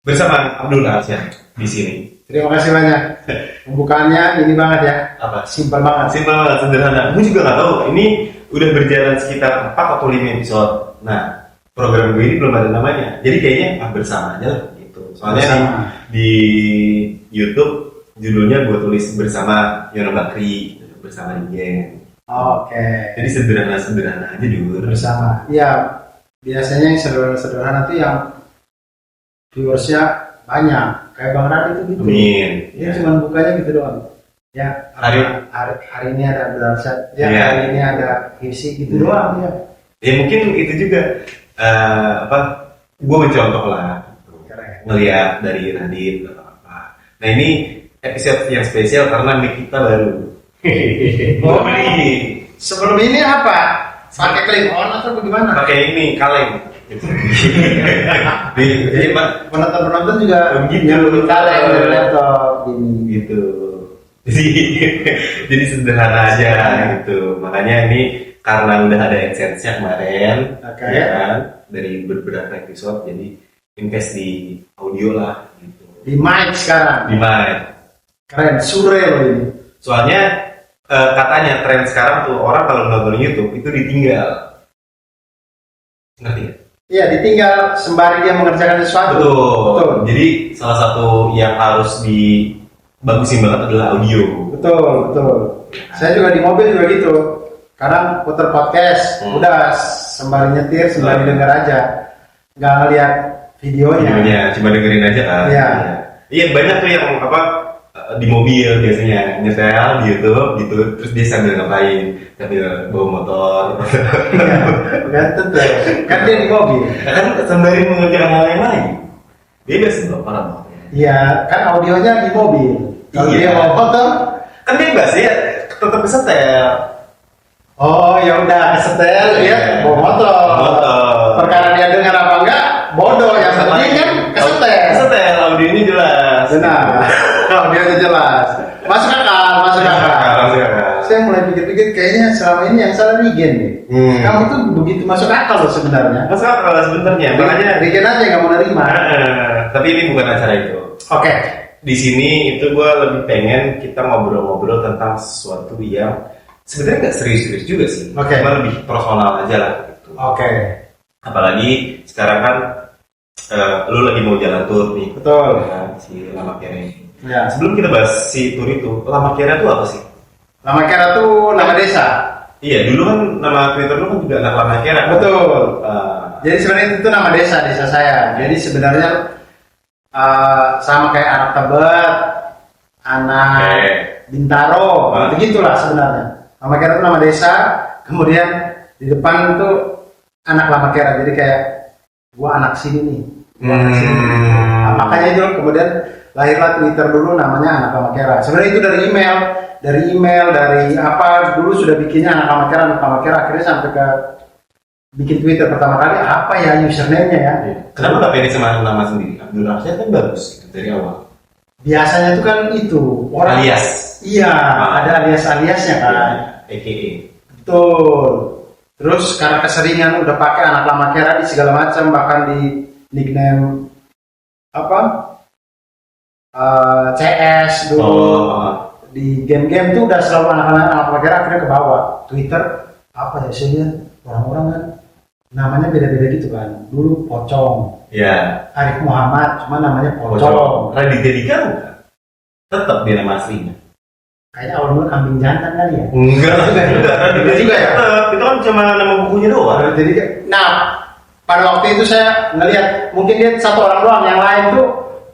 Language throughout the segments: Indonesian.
bersama Abdul Arsyad di sini. Terima kasih banyak. Pembukaannya ini banget ya. Apa? Simpel banget. Simpel banget, sederhana. Gue juga nggak tahu. Ini udah berjalan sekitar 4 atau 5 episode. Nah, program gue ini belum ada namanya. Jadi kayaknya bersama aja lah gitu. Soalnya di YouTube judulnya gue tulis bersama Yono Bakri, bersama Ingen. Oke. Jadi sederhana aja dulu. Bersama. Iya. Biasanya yang sederhana tuh yang viewersnya banyak. Kayak Bang Radit itu gitu. Amin. Dia cuma bukanya gitu doang. Ya. Hari ini ada Abdul Arsyad. Ya. Hari ini ada Hipsi gitu doang ya. Ya mungkin itu juga gue mencontoh lah. Ngeliat dari Radit atau apa. Nah ini episode yang spesial karena mic kita baru. Oh, sebelum ini apa? Pakai clip on atau bagaimana? Pakai ini kaleng. Jadi penonton juga begitu kaleng dari laptop gini gitu. Jadi sederhana aja gitu. Makanya ini karena udah ada AdSense-nya kemarin, ya kan, dari beberapa episode, jadi invest di audio lah gitu. Di mic sekarang. Di mic. Keren, sure loh ini. Soalnya katanya tren sekarang tuh orang kalau nonton YouTube itu ditinggal. Ngerti nggak? Iya, ditinggal sembari dia mengerjakan sesuatu. Betul. Jadi salah satu yang harus dibagusin banget adalah audio. Betul. Saya juga di mobil juga gitu. Kadang putar podcast, udah sembari nyetir, sembari denger aja. Nggak ngeliat videonya. Cuma dengerin aja kan. Iya, banyak tuh yang di mobil biasanya nyetel di YouTube gitu, terus dia sambil ngapain, sambil bawa motor. Kan tentu, kan dia di mobil. Kan sembari mengerjakan hal yang lain. Dia biasa bawa motor. Iya, kan audionya di mobil. Kalau dia bawa motor, kan bebas ya, tetap kesetel. Oh ya udah kesetel ya, bawa motor. Perkara dia dengar apa enggak, bodoh. Yang penting kan kesetel. Kesetel, audionya jelas. Benar. Audionya jelas. Masuk akal. Saya mulai pikir-pikir kayaknya selama ini yang salah Regen deh. Kamu tuh begitu masuk akal loh sebenarnya. Masuk akal sebenarnya. Makanya Regen aja nggak mau nerima. Tapi ini bukan acara itu. Oke. Di sini itu gue lebih pengen kita ngobrol-ngobrol tentang sesuatu yang sebenarnya nggak serius-serius juga sih. Cuma lebih personal aja lah. Gitu. Oke. Apalagi sekarang kan lu lagi mau jalan tour nih. Betul. Kan, si Lama Kera ini. Ya. Sebelum kita bahas si tour itu, Lama Kera itu apa sih? Lama Kera tuh nama desa. Iya, dulu kan nama Twitter lu kan juga anak Lama Kera. Betul. Jadi sebenarnya itu nama desa saya. Jadi sebenarnya sama kayak anak Tebet, anak Bintaro, begitulah sebenarnya. Lama Kera itu nama desa. Kemudian di depan itu anak Lama Kera. Jadi kayak gua anak sini nih. Nah, makanya itu kemudian lahirlah Twitter dulu namanya Anak Lama Kera. Sebenarnya itu dari email, dari apa dulu sudah bikinnya Anak Lama Kera, akhirnya sampai ke bikin Twitter pertama kali apa ya username-nya ya. Kenapa nggak pilih sama nama sendiri? Abdul Arsyad kan bagus gitu, dari awal. Biasanya itu kan itu orang alias. Iya, ada aliasnya kan. AKA. Betul. Terus karena keseringan udah pakai Anak Lama Kera di segala macam, bahkan di nickname CS dulu. Di game-game tuh udah selalu anak-anak Lama Kera, akhirnya ke bawah. Twitter apa ya sih lihat orang-orang kan namanya beda-beda gitu kan. Dulu Pocong. Ya. Arif Muhammad, cuma namanya Pocong. Raditya Dika bukan? Tetap dia nama aslinya. Kayaknya awal mula Kambing Jantan kali ya. Enggak Raditya Dika ya. Itu kan cuma nama bukunya doang. Raditya Dika. Nah, pada waktu itu saya ngelihat mungkin dia satu orang doang, yang lain tuh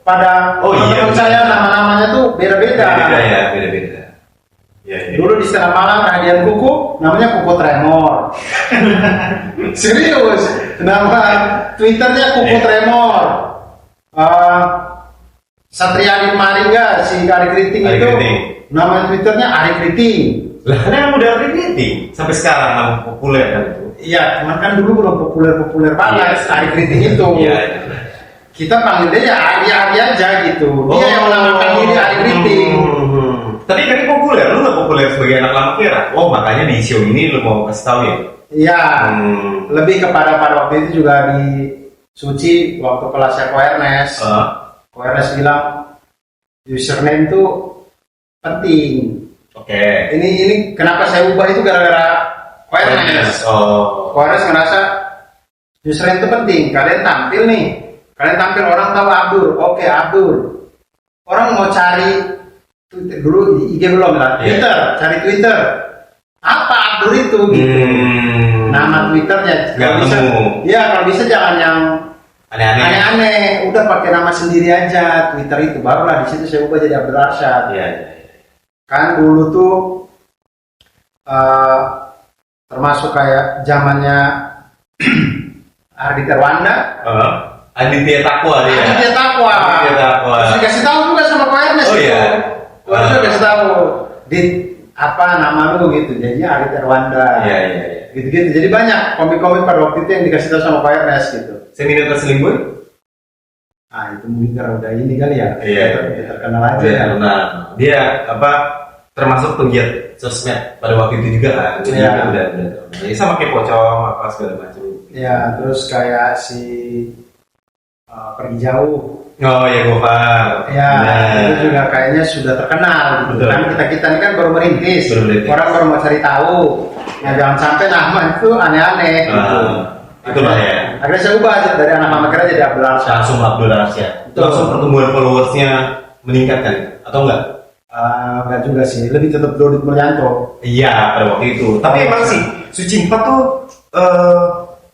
pada menurut saya nama-namanya tuh beda-beda. Beda-beda. Ya. Dulu di Setengah Malam Hadian Kuku namanya Kuku Tremor. Serius, nama Twitternya Kuku Tremor. Satria Adi Maringga, si Ari Kriting itu nama Twitternya Ari Kriting. Lah kan udah Ari Kriting sampai sekarang nama populer kan itu. Iya, cuman kan dulu belum populer banget Ari Kriting itu. Iya. Kita panggil dia ya Ari aja gitu. Dia yang menamakan diri Ari Kriting. Tapi kan populer, lu nggak populer sebagai anak Lama Kera. Oh makanya di show ini lu mau kasih tahu ya? Iya. Lebih kepada pada waktu itu juga di Suci waktu kelasnya Ko Ernest. Ernest bilang username itu penting. Oke. Ini kenapa saya ubah itu gara-gara Ernest. Ernest ngerasa username itu penting. Kalian tampil orang tahu Abdur. Oke, Abdur. Orang mau cari Twitter dulu, IG belum lah. Twitter, cari Twitter. Apa Abdur itu gitu. Nama Twitternya. Kalau bisa, ya kalau bisa jangan yang aneh-aneh. Udah pakai nama sendiri aja Twitter itu. Barulah di situ saya ubah jadi Abdul Arsyad. Iya. Kan dulu tuh termasuk kayak zamannya Ardhita Rwanda. Aditya Takwa dia. Aditya Takwa. Terus dikasih tahu juga sama Ko Ernest. Oh iya. Ko Ernest dikasih tahu di apa nama lu gitu. Jadi Aditya Rwanda. Iya. Gitu-gitu. Jadi banyak komik-komik pada waktu itu yang dikasih tahu sama Ko Ernest gitu. Seminar terselingkuh? Itu mungkin karena udah ini kali ya. Iya. Terkenal aja ya. Nah, dia termasuk penggiat sosmed pada waktu itu juga kan. Jadi udah. Jadi sama kayak Pocong apa segala macam. Iya, terus kayak si Pergi Jauh. Oh ya, Gofar. Ya, itu juga kayaknya sudah terkenal gitu. Kan kita ini kan baru merintis. Orang baru mau cari tahu. Ya jangan sampai nama itu aneh-aneh gitu. Itulah ya. Akhirnya saya ubah dari anak mama kira jadi Abdul Arsyad. Langsung Abdul Arsyad. Langsung pertumbuhan followersnya meningkat kan? Atau enggak? Enggak juga sih, lebih tetap Dodit Mulyanto. Iya, pada waktu itu. Tapi emang sih, Suci 4 tuh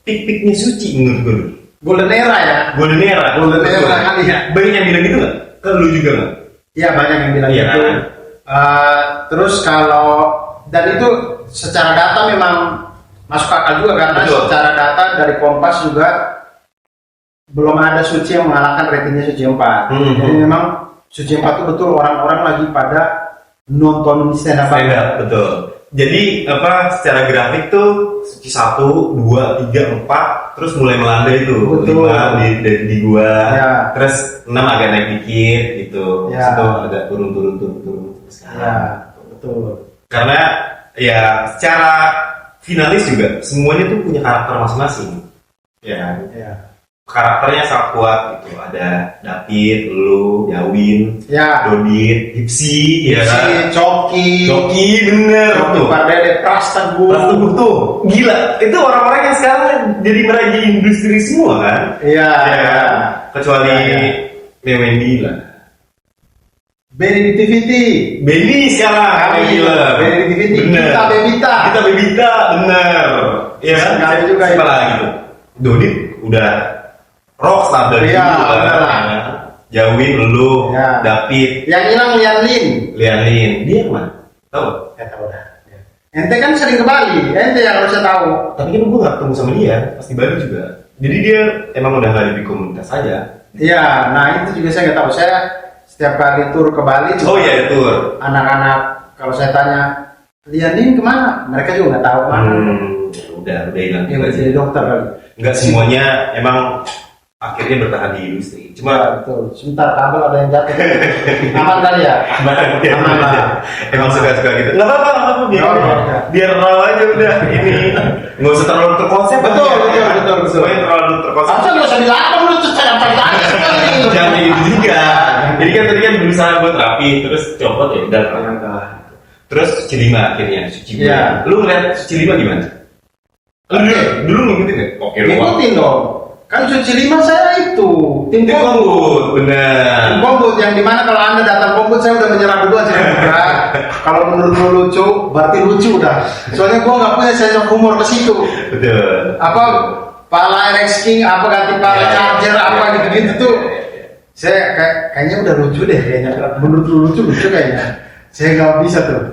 pik-piknya Suci menurut gue. Golden era ya? Golden era kali ya. Banyak yang bilang gitu nggak? Ke lu juga nggak? Iya, banyak yang bilang gitu. Kan? Terus kalau, dan itu secara data memang masuk akal juga karena secara data dari Kompas juga belum ada Suci yang mengalahkan ratingnya Suci 4. Jadi memang Suci 4 itu betul orang-orang lagi pada nonton stand up. Betul. Jadi secara grafik tuh Suci 1, 2, 3, 4 terus mulai melandai itu. 5 di gua. Ya. Terus 6 agak naik dikit gitu. Ya. Terus itu agak turun sekarang. Ya, betul. Karena ya secara finalis juga semuanya tuh punya karakter masing-masing. Ya. Karakternya sangat kuat gitu. Ada David, lu, Yawin, Dodit, Hipsi, Coki, bener. Coki Pardede, Pras Teguh tuh gila. Itu orang-orang yang sekarang jadi merajai industri semua kan? Iya. Kecuali Wendy lah. Benny sekarang. Gila. Benny Bebita. Kita Bebita, bener. Iya kan? Sekali juga siapa lagi tuh? Dodit udah rockstar dari dulu kan. Jawin lu, David. Yang hilang Lian Lin. Dia mana? Tahu? Enggak tahu dah. Ente kan sering ke Bali, ente yang harusnya tahu. Tapi kan gue nggak ketemu sama dia, pasti Bali juga. Jadi dia emang udah nggak di komunitas aja. Iya, nah itu juga saya nggak tahu. Saya setiap kali tur ke Bali. Tur. Anak-anak kalau saya tanya, Lian Lin kemana? Mereka juga nggak tahu mana. Udah hilang. Dia jadi dokter kali. Enggak semuanya emang akhirnya bertahan di industri. Cuma betul. Sebentar, kabel ada yang jatuh. Aman kali ya? Aman lah. Emang suka-suka gitu. Nggak apa-apa biar raw aja udah ini. Nggak usah terlalu terkonsep. Betul. Semuanya terlalu terkonsep. Harusnya nggak usah dilakon lu tuh cara pertanyaan sekali. Jangan gitu juga. Jadi kan tadi kan berusaha buat rapi, terus copot ya udah. Terus Suci 5 akhirnya. Suci 5. Lu ngeliat Suci 5 gimana? Dulu ngikutin nggak? Ngikutin dong. Kan Suci 5 saya itu tim Kombut, benar. Tim Kombut yang dimana kalau anda datang Kombut saya udah menyerah duluan saya berat. Kalau menurut lu lucu, berarti lucu udah. Soalnya gua nggak punya sense of humor ke situ. Betul. Pala RX King, ganti pala charger, gitu-gitu tuh. Saya kayaknya udah lucu deh kayaknya. Menurut lu lucu kayaknya. Saya nggak bisa tuh.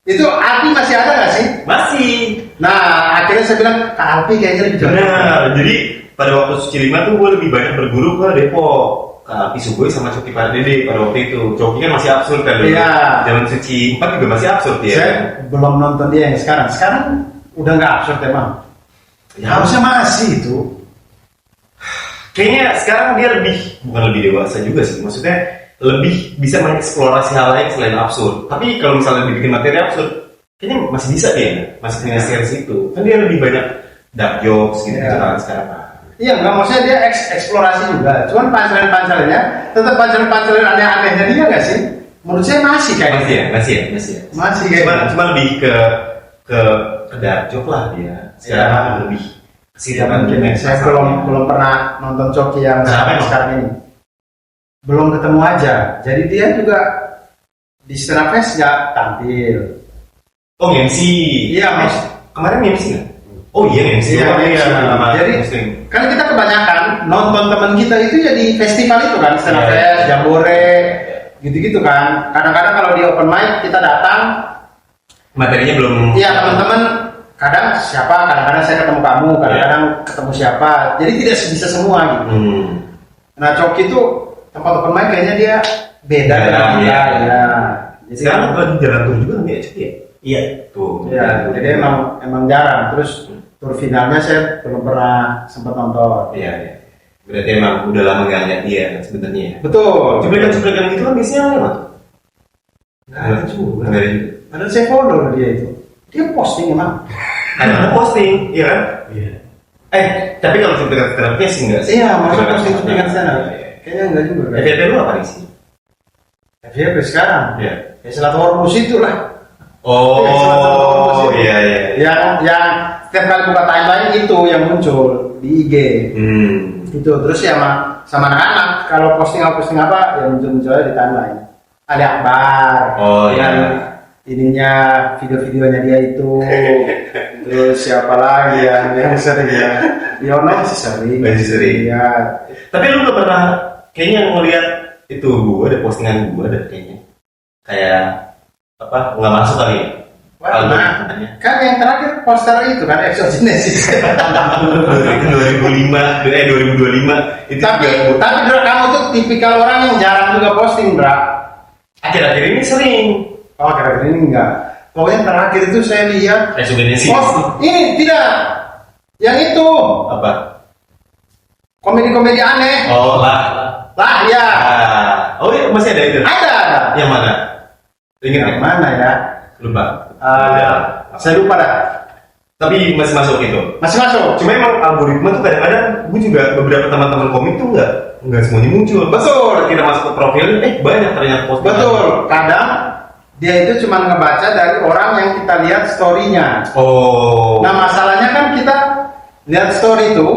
Itu Alpi masih ada nggak sih? Masih. Nah akhirnya saya bilang Kak Alpi kayaknya lebih jago. Benar. Jadi pada waktu Suci 5 tuh gue lebih banyak berguru ke Depok. Kak Alpi Sugoi sama Coki Pardede pada waktu itu. Coki kan masih absurd kan dulu. Iya. Zaman Suci 4 juga masih absurd ya. Saya belum nonton dia yang sekarang. Sekarang udah nggak absurd emang. Ya, harusnya masih itu. Kayaknya sekarang dia bukan lebih dewasa juga sih. Maksudnya lebih bisa mengeksplorasi hal lain selain absurd. Tapi kalau misalnya dibikin materi absurd, kayaknya masih bisa dia. Masih punya series itu. Kan dia lebih banyak dark jokes gitu kan sekarang. Iya, nggak maksudnya dia eksplorasi juga. Cuman pancelan-pancelannya tetap pancelan-pancelan aneh-anehnya dia nggak sih? Menurut saya masih kayak Masih ya. Masih kayak Cuma lebih ke dark joke lah dia. Sekarang lebih ya, mungkin saya belum pernah nonton Coki yang sekarang ini. Belum ketemu aja. Jadi dia juga di stand up fest nggak tampil. Oh, MC. Iya, Mas. Kemarin MC nggak? Oh iya, MC. Iya. Jadi kan kita kebanyakan nonton teman kita itu ya di festival itu kan, stand up fest, Jambore, gitu-gitu kan. Kadang-kadang kalau di open mic kita datang, materinya belum. Iya, teman-teman kadang siapa, kadang-kadang saya ketemu kamu, kadang-kadang ketemu siapa. Jadi tidak bisa semua gitu. Nah, Coki itu tempat open mic kayaknya dia beda dengan kita ya. Jadi sekarang lagi jalan tur juga nih ya, Coki ya? Iya, tuh. Ya, jadi emang jarang. Terus tur finalnya saya belum pernah sempat nonton. Iya. Berarti emang udah lama gak lihat dia kan sebenarnya. Betul. Cuplikan gitu kan biasanya lewat. Nggak ada juga. Padahal saya follow dia itu. Dia posting emang. Ada posting, iya kan? Iya. Tapi kalau cuplikan sih enggak sih? Iya, maksudnya posting cuplikan sana. Kayaknya enggak juga kan. FYP lu apa nih sih? FYP sekarang? Iya. Ya Selat Hormuz itu lah. Oh, iya. Yang setiap kali buka timeline itu yang muncul di IG. Itu terus ya sama anak-anak kalau posting apa yang muncul-munculnya di timeline. Ali Akbar. Oh yang ininya video-videonya dia itu. Terus siapa lagi yang sering ya? Yono masih sering. Iya. Tapi lu nggak pernah kayaknya ngeliat itu ada postingan ada kayaknya. Kayak apa nggak masuk kali ya? Kan yang terakhir poster itu kan Exogenesis 2025 itu tapi Dra, kamu tuh tipikal orang yang jarang juga posting, Dra. Akhir-akhir ini sering. Oh, akhir-akhir ini enggak. Pokoknya terakhir itu saya lihat Exogenesis. Ini tidak yang itu apa? Komedi-komedi aneh. Oh, lah ya. Oh iya, masih ada itu? Ada. Yang mana? Ingat yang mana ya? Lupa. Saya lupa dah. Tapi masih masuk itu. Masih masuk. Cuma emang algoritma tuh kadang-kadang gue juga beberapa teman-teman komik tuh nggak semuanya muncul. Betul. Kita masuk ke profil, banyak ternyata postingan. Betul. Kadang dia itu cuma ngebaca dari orang yang kita lihat story-nya. Oh. Nah masalahnya kan kita lihat story itu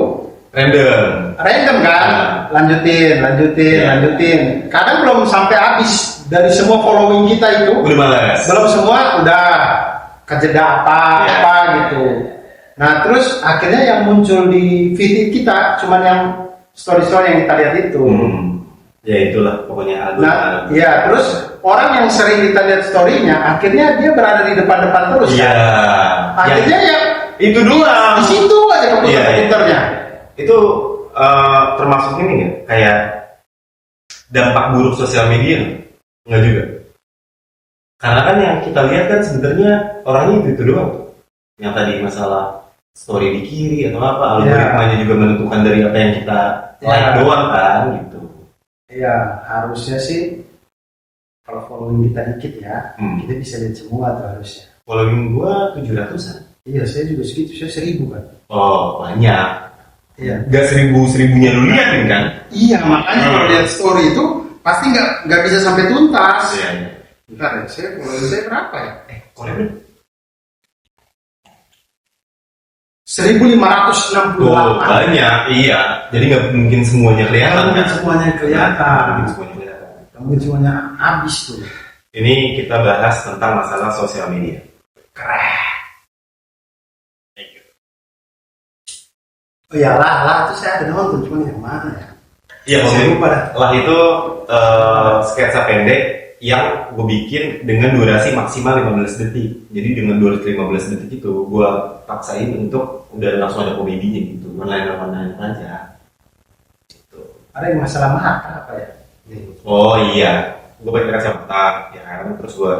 random kan, lanjutin. Kadang belum sampai habis dari semua following kita itu. Udah malas. Belum semua udah kejeda apa gitu. Nah terus akhirnya yang muncul di feed kita cuman yang story-story yang kita lihat itu. Ya itulah pokoknya algoritma. Nah, ya terus orang yang sering kita lihat story-nya akhirnya dia berada di depan-depan terus. Iya. Akhirnya ya itu doang. Di situ aja komputernya. Itu termasuk ini nggak kayak dampak buruk sosial media nggak juga? Karena kan yang kita lihat kan sebenarnya orangnya itu doang. Yang tadi masalah story di kiri atau apa, algoritmanya juga menentukan dari apa yang kita like doang kan gitu. Iya, harusnya sih kalau following kita dikit ya, kita bisa lihat semua tuh harusnya. Following gua 700-an. Iya, saya juga segitu, saya 1000 kan. Oh, banyak. Iya. Gak seribunya lu liatin kan? Iya, makanya kalau lihat story itu pasti nggak bisa sampai tuntas. Iya. Bentar ya, saya berapa ya? Korea 1568. Oh, banyak, iya. Jadi nggak mungkin semuanya kelihatan. Nggak semuanya kelihatan. Nggak mungkin semuanya habis tuh. Ini kita bahas tentang masalah sosial media. Keren. Oh ya lah itu saya ada nonton, cuman yang mana ya? Iya, lah itu sketsa pendek yang gue bikin dengan durasi maksimal 15 detik. Jadi dengan durasi 15 detik itu gue paksain untuk udah langsung ada komedinya gitu, online aja. Gitu. Ada yang masalah mata apa ya? Oh iya, gue pakai kacamata, ya kan, terus gue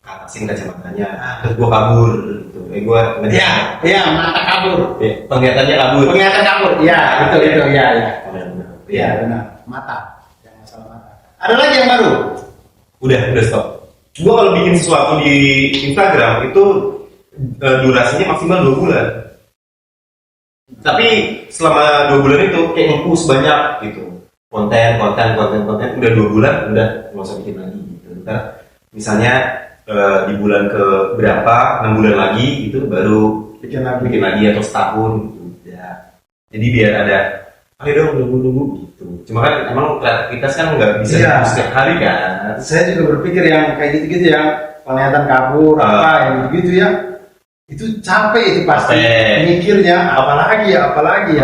atasin kacamatanya, terus gue kabur gitu. Iya, mata kabur. Penglihatannya kabur. Iya, itu ya. Iya benar, mata. Yang masalah mata. Ada lagi yang baru? Udah stop. Gue kalau bikin sesuatu di Instagram itu durasinya maksimal 2 bulan. Tapi selama 2 bulan itu kayak nge-push banyak gitu. Konten. Udah 2 bulan, udah nggak usah bikin lagi gitu. Ntar misalnya di bulan ke berapa, 6 bulan lagi gitu baru bikin lagi atau setahun gitu. Ya. Jadi biar ada, ayo dong nunggu gitu. Cuma kan emang kreativitas kan nggak bisa setiap hari kan. Saya juga berpikir yang kayak gitu-gitu yang kelihatan kabur yang gitu ya. Itu capek itu pasti mikirnya apalagi ya. Apalagi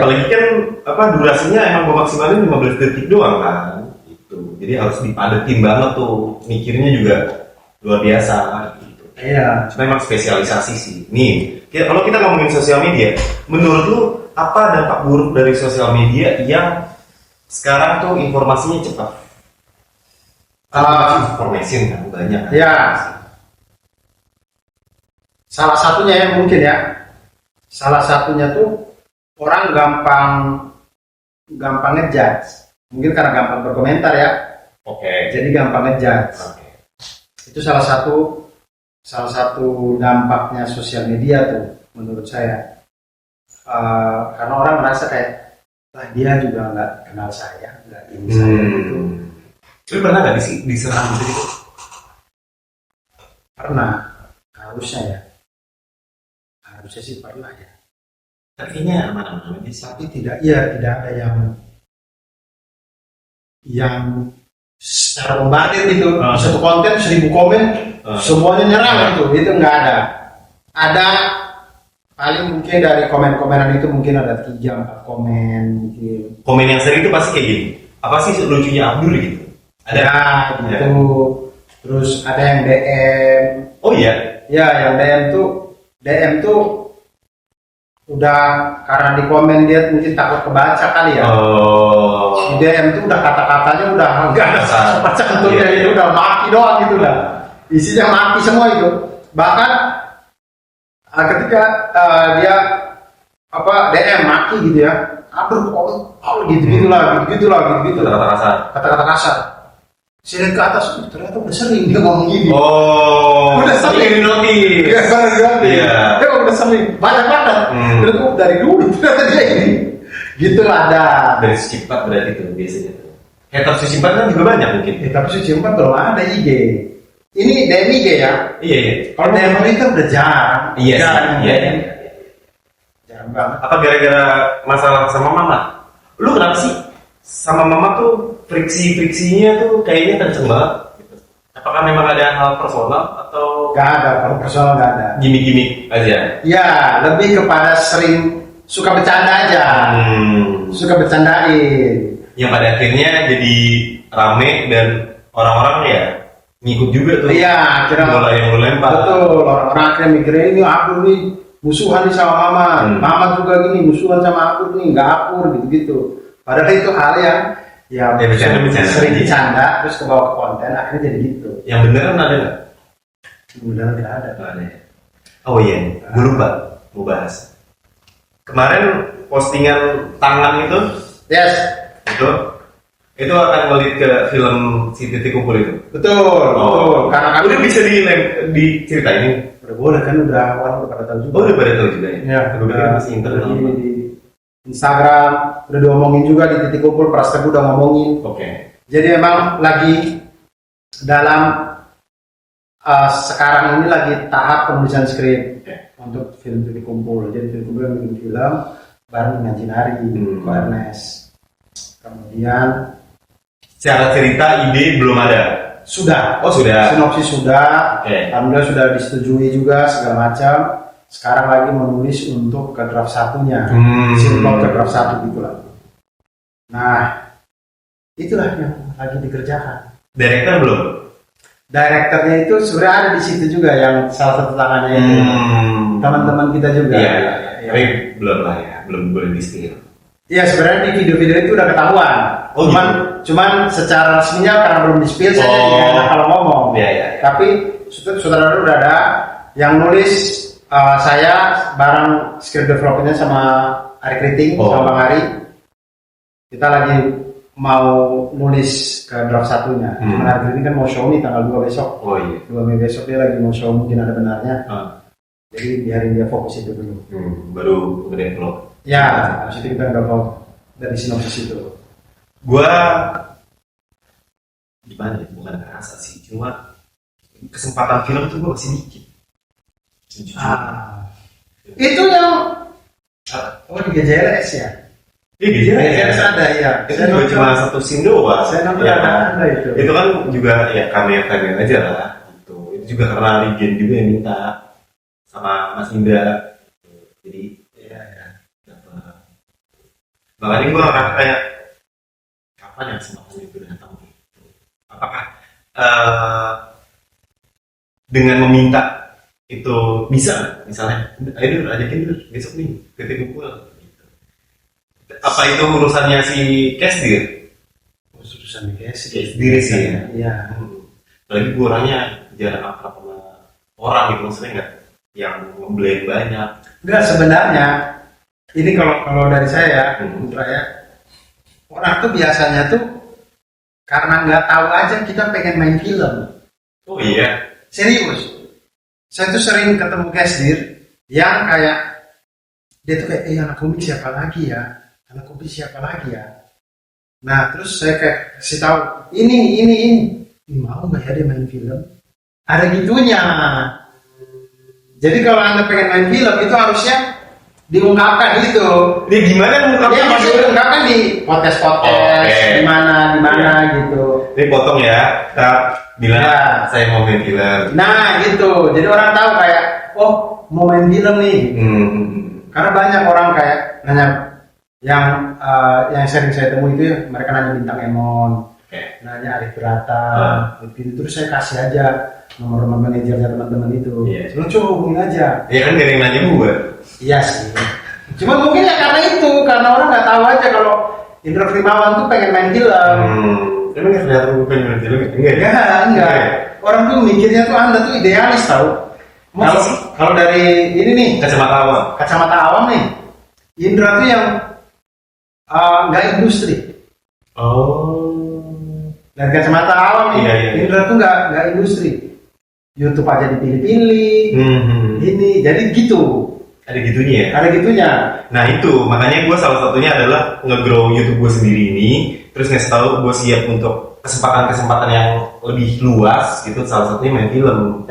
kan durasinya emang gue maksimalin 15 detik doang kan. Gitu. Jadi harus dipadetin banget tuh. Mikirnya juga luar biasa gitu. Iya. Cuma emang spesialisasi sih. Nih, kalau kita ngomongin sosial media, menurut lu apa dampak buruk dari sosial media yang sekarang tuh informasinya cepat? Informasi kan banyak. Ya. Salah satunya ya mungkin ya. Salah satunya tuh orang gampang ngejudge. Mungkin karena gampang berkomentar ya. Oke. Jadi gampang ngejudge. Itu salah satu dampaknya sosial media tuh menurut saya. Karena orang merasa kayak dia juga nggak kenal saya, nggak ini saya gitu. Tapi pernah nggak diserang gitu? Pernah, harusnya sih pernah ya. Artinya aman-aman aja sih. Tapi tidak ada yang secara membatin gitu. Satu konten 1000 komen semuanya nyerang itu nggak ada. Ada paling mungkin dari komen-komenan itu mungkin ada 3-4 komen mungkin. Komen yang sering itu pasti kayak gini. Apa sih lucunya Abdul gitu? Ada gitu. Terus ada yang DM. Oh iya. Ya, yang DM tuh udah karena di komen dia mungkin takut kebaca kali ya. Di DM tuh udah kata-katanya udah enggak ada sopan santunnya itu udah maki doang gitu lah. Isinya maki semua itu. Bahkan ketika dia DM maki gitu ya. Gitu lah. Kata-kata kasar. Saya lihat ke atas, ternyata udah sering dia ngomong gini. Udah sering notis. Iya. Dia udah sering banyak banget. Terus dari dulu ternyata dia ini. Gitu lah ada. Dari Suci 4 berarti tuh biasanya tuh. Hater Suci 4 kan juga banyak mungkin. Tapi Suci 4 belum ada IG. Ini DM IG ya? Iya. Kalau DM Twitter udah jarang. Iya. Jarang banget. Apa gara-gara masalah sama mama? Lu kenapa sih sama mama tuh friksinya tuh kayaknya kenceng banget gitu. Apakah memang ada hal personal atau Gak ada, kalau personal gak ada. Gimik-gimik aja? Ya, lebih kepada sering suka bercanda aja. Suka bercandain. Yang pada akhirnya jadi rame dan orang-orang ya ngikut juga tuh. Iya, akhirnya bola yang lu lempar. Betul, orang-orang akhirnya mikirnya ini Abdul nih musuhan nih sama mama. Mama juga gini musuhan sama Abdul nih, gak akur gitu-gitu. Padahal itu hal yang bercanda. Sering bercanda terus ke bawah ke konten akhirnya jadi gitu. Yang beneran ada nggak? Beneran nggak ada. Oh iya, gue lupa mau bahas. Kemarin postingan tangan itu, yes, itu akan ngelit ke film Si Titik Kumpul itu. Betul. Karena udah bisa diceritain. Udah boleh kan orang udah pada tahu juga. Udah pada tahu juga ya. Ya, udah masih internal. Di Instagram udah diomongin juga di Titik Kumpul, Prastebu udah ngomongin. Oke. Jadi memang lagi dalam sekarang ini lagi tahap penulisan skrip untuk film Titik Kumpul. Jadi Titik Kumpul yang bikin film bareng dengan Cinari, Ko Ernest. Kemudian secara cerita ide belum ada. Sudah. Sudah. Sinopsis sudah. Alhamdulillah sudah disetujui juga segala macam. Sekarang lagi menulis untuk ke draft satunya, simplot ke draft 1 gitulah. Nah, itulah yang lagi dikerjakan. Director belum? Directornya itu sebenarnya ada di situ juga yang salah satu tangannya itu teman-teman kita juga. Iya. Tapi belum lah ya, belum boleh di-spill. Iya sebenarnya di video-video itu udah ketahuan. Cuman secara resminya karena belum di-spill saya jadi enak kalau ngomong. Iya. Tapi sutradara udah ada yang nulis. Saya bareng script developernya sama Ari Kriting sama Bang Ari. Kita lagi mau nulis ke draft satunya. Cuman Ari Kriting kan mau show nih tanggal 2 besok. 2 Mei besok dia lagi mau show, mungkin ada benarnya. Jadi biarin dia fokus itu dulu. Baru nge-develop. Ya, habis itu kita nggak mau dari sinopsis itu. Gua gimana ya, bukan kerasa sih, cuma kesempatan film tuh gua masih dikit. Jujur. Itu yang di GJLS ya? Iya, GJLS ada ya. Itu juga cuma satu scene doang. Saya nonton ya, ada itu. Itu kan juga ya cameo aja lah. Itu juga karena Regen juga yang minta sama Mas Indra. Jadi ya dapat. Makanya gue ngerasa kayak kapan ya kesempatan itu datang gitu. Apakah dengan meminta itu bisa misalnya ayo ajakin dulu besok nih ketik pukul gitu. Apa itu urusannya si Kesdir? Urusan Kesdir sih ya. Iya. Apalagi gue orangnya jarang akrab sama orang gitu, maksudnya nggak yang ngeblend banyak. Enggak, sebenarnya ini kalau dari saya ya, orang tuh biasanya tuh karena nggak tahu aja kita pengen main film. Oh iya, serius. Saya tuh sering ketemu Kesdir yang kayak dia tuh kayak anak komik siapa lagi ya, anak komik siapa lagi ya. Nah terus saya kayak kasih tahu ini mau nggak ya dia main film? Ada gitunya. Jadi kalau Anda pengen main film itu harusnya diungkapkan itu. Dia gimana mengungkapkan? Dia masih diungkapkan di podcast di mana gitu. Ini potong ya, kita bilang ya, saya mau main film. Nah gitu, jadi orang tahu kayak oh mau main film nih. Karena banyak orang kayak nanya yang sering saya temui itu mereka nanya bintang Emon, nanya Arif Brata, gitu. Terus saya kasih aja nomor manajernya teman-teman itu. Lu coba hubungin aja. Iya kan gak ada yang nanya gue. Iya sih. Cuma mungkin ya karena itu, karena orang nggak tahu aja kalau Indra Primawan tuh pengen main film. Emang nggak kelihatan gue pengen main film? Enggak. Orang tuh mikirnya tuh Anda tuh idealis tahu. Kalau dari ini nih kacamata awam nih, Indra tuh yang nggak industri. Dari kacamata awam nih, Indra tuh nggak industri. YouTube aja dipilih-pilih, ini jadi gitu. Ada gitunya ya? Ada gitunya. Nah itu, makanya gue salah satunya adalah nge-grow YouTube gue sendiri ini, terus ngasih tahu gue siap untuk kesempatan-kesempatan yang lebih luas gitu, salah satunya main film.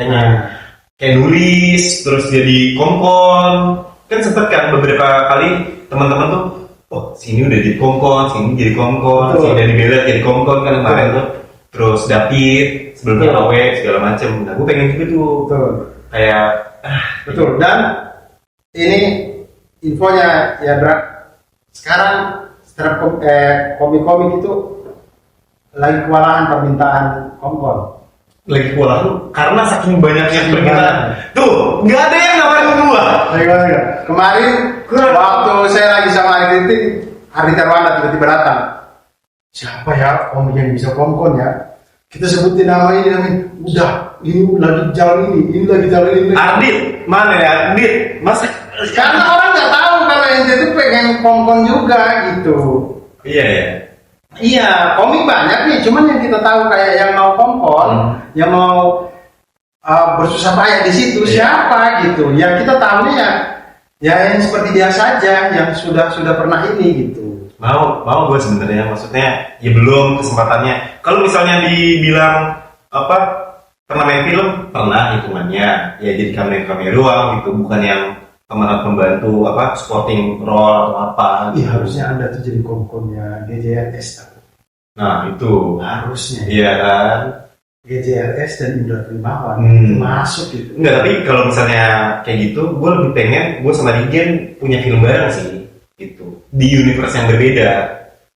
Kayak nulis, terus jadi kompon. Kan sempet kan beberapa kali teman-teman tuh, oh sini udah jadi kompon, sini jadi kompon, sini dari Bella jadi kompon kan kemarin tuh. Terus David, sebelumnya Awe, segala macem. Nah gue pengen juga tuh. Kayak betul. Dan ini infonya ya Bra, sekarang setelah komik-komik itu lagi kewalahan permintaan kompon. Lagi kewalahan karena saking banyaknya permintaan. Tuh, nggak ada yang nawarin gua. Kemarin waktu saya lagi sama Ardi Terwana tiba-tiba datang. Siapa ya komik yang bisa kompon ya? Kita sebutin nama ini. Udah, ini lagi jalan ini lagi jalan ini. Ardit, mana ya Ardit? Mas, karena orang nggak tahu kalau ente itu pengen kompon juga gitu. Iya ya. Iya, komik banyak nih. Cuman yang kita tahu kayak yang mau kompon, yang mau bersusah payah di situ siapa gitu. Yang kita tahunya ya yang seperti dia saja, yang sudah pernah ini gitu. Mau gue sebenarnya, maksudnya ya belum kesempatannya. Kalau misalnya dibilang apa pernah main film, pernah hitungannya ya jadi kamera doang gitu, bukan yang pemeran pembantu apa supporting role atau apa. Iya harusnya Anda tuh jadi komkonnya GJLS. Nah itu harusnya. Iya kan. GJLS dan Indra Primawan itu masuk gitu. Enggak, tapi kalau misalnya kayak gitu, gue lebih pengen gue sama Regen punya film bareng sih. Gitu. Di universe yang berbeda.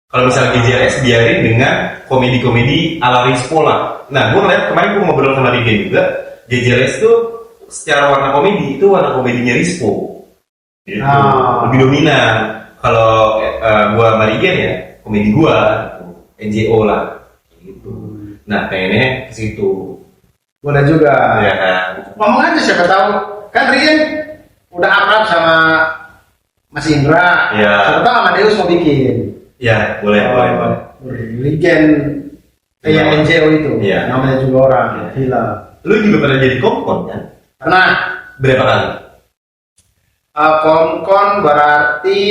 Kalau misalnya GJLS biarin dengan komedi-komedi ala Rispo lah. Nah, gue ngeliat kemarin gue ngobrol sama Regen juga, GJLS tuh secara warna komedi itu warna komedinya Rispo. Gitu. Lebih dominan. Kalau gue sama Regen ya komedi gue, NJO lah. Gitu. Nah, pengennya ke situ. Boleh juga. Ya kan. Ngomong aja siapa tahu. Kan Regen udah akrab sama Mas Indra, siapa tahu Amadeus mau bikin. Ya, boleh. Regen yang NCO itu, namanya juga orang, gila. Lu juga pernah jadi kompon kan? Pernah. Berapa kali? Komkon berarti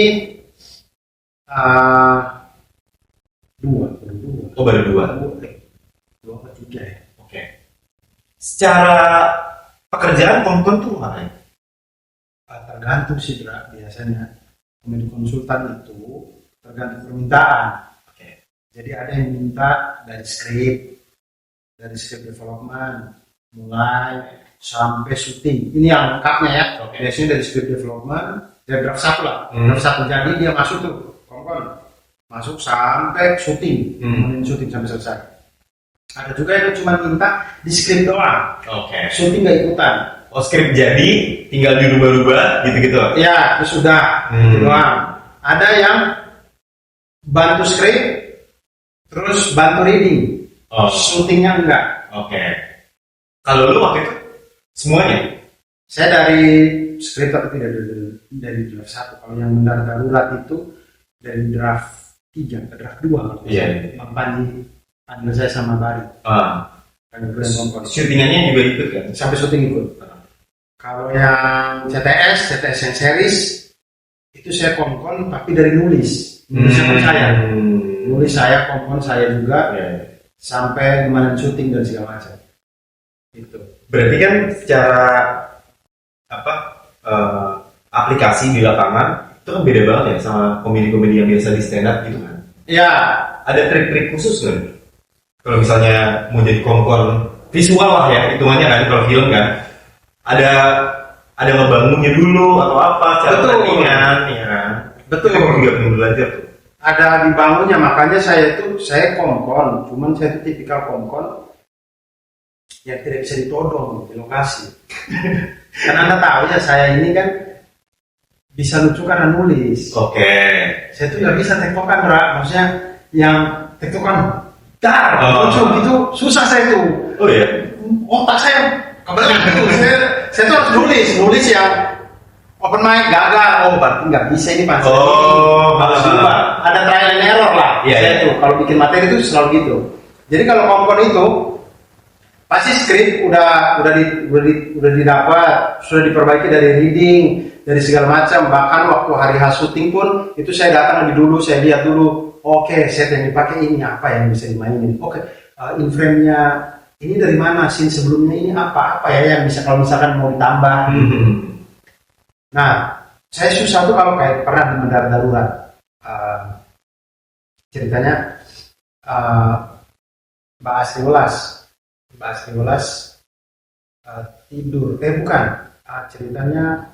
dua. Oh, baru 2. Dua atau 3 ya. Oke. Secara pekerjaan Komkon tuh ngapain? Tergantung sih, Dra. Biasanya komedi konsultan itu tergantung permintaan. Oke. Jadi ada yang minta dari script development, mulai sampai syuting. Ini yang lengkapnya ya. Oke. Biasanya dari script development, dari draft 1 lah. Draft 1 jadi dia masuk tuh, Komkon. Masuk sampai syuting, syuting sampai selesai. Ada juga yang cuma minta di script doang. Oke. Syuting nggak ikutan. Oh, skrip jadi, tinggal dirubah-rubah gitu-gitu. Ya, itu sudah gitu doang. Ada yang bantu script, terus bantu reading. Oh. Syutingnya enggak. Oke. Kalau lu waktu itu semuanya? Saya dari script tapi tidak dari draft 1. Kalau yang mendarat darurat itu dari draft 3 ke draft 2. Iya. Bang Panji panggil saya sama Bari. Syutingannya juga ikut kan? Sampai syuting ikut. Kalau yang CTS yang series itu saya Komkon tapi dari nulis saya. Nulis saya, Komkon saya juga. Sampai gimana syuting dan segala macam. Itu. Berarti kan secara aplikasi di lapangan itu kan beda banget ya sama komedi-komedi yang biasa di stand up gitu kan? Ya, ada trik-trik khusus nggak? Kalau misalnya mau jadi Komkon visual lah ya, hitungannya kan kalau film kan ada ngebangunnya dulu atau apa cara settingan ya kan? Betul. Itu juga perlu belajar tuh. Ada dibangunnya, makanya saya Komkon, cuman saya itu tipikal Komkon yang tidak bisa ditodong di lokasi. Karena Anda tahu ya, saya ini kan bisa lucu karena nulis. Oke. Saya tuh nggak bisa tektokan, maksudnya yang tektokan lucu gitu, susah saya tuh. Oh iya. Otak saya kebetulan itu, saya tuh harus nulis yang open mic gagal, berarti nggak bisa ini pasti. Harus diubah. Ada trial and error lah. Saya tuh kalau bikin materi itu selalu gitu. Jadi kalau Komkon itu pasti skrip udah didapat, sudah diperbaiki dari reading, dari segala macam. Bahkan waktu hari syuting pun itu saya datang lebih dulu, saya lihat dulu. Oke, set yang dipakai ini apa yang bisa dimainin. Oke, in frame-nya ini dari mana, scene sebelumnya ini apa ya yang bisa kalau misalkan mau ditambah. Nah, saya susah tuh kalau kayak pernah di mendarat darurat. Ceritanya Mbak Asri Welas tidur. Bukan. Ceritanya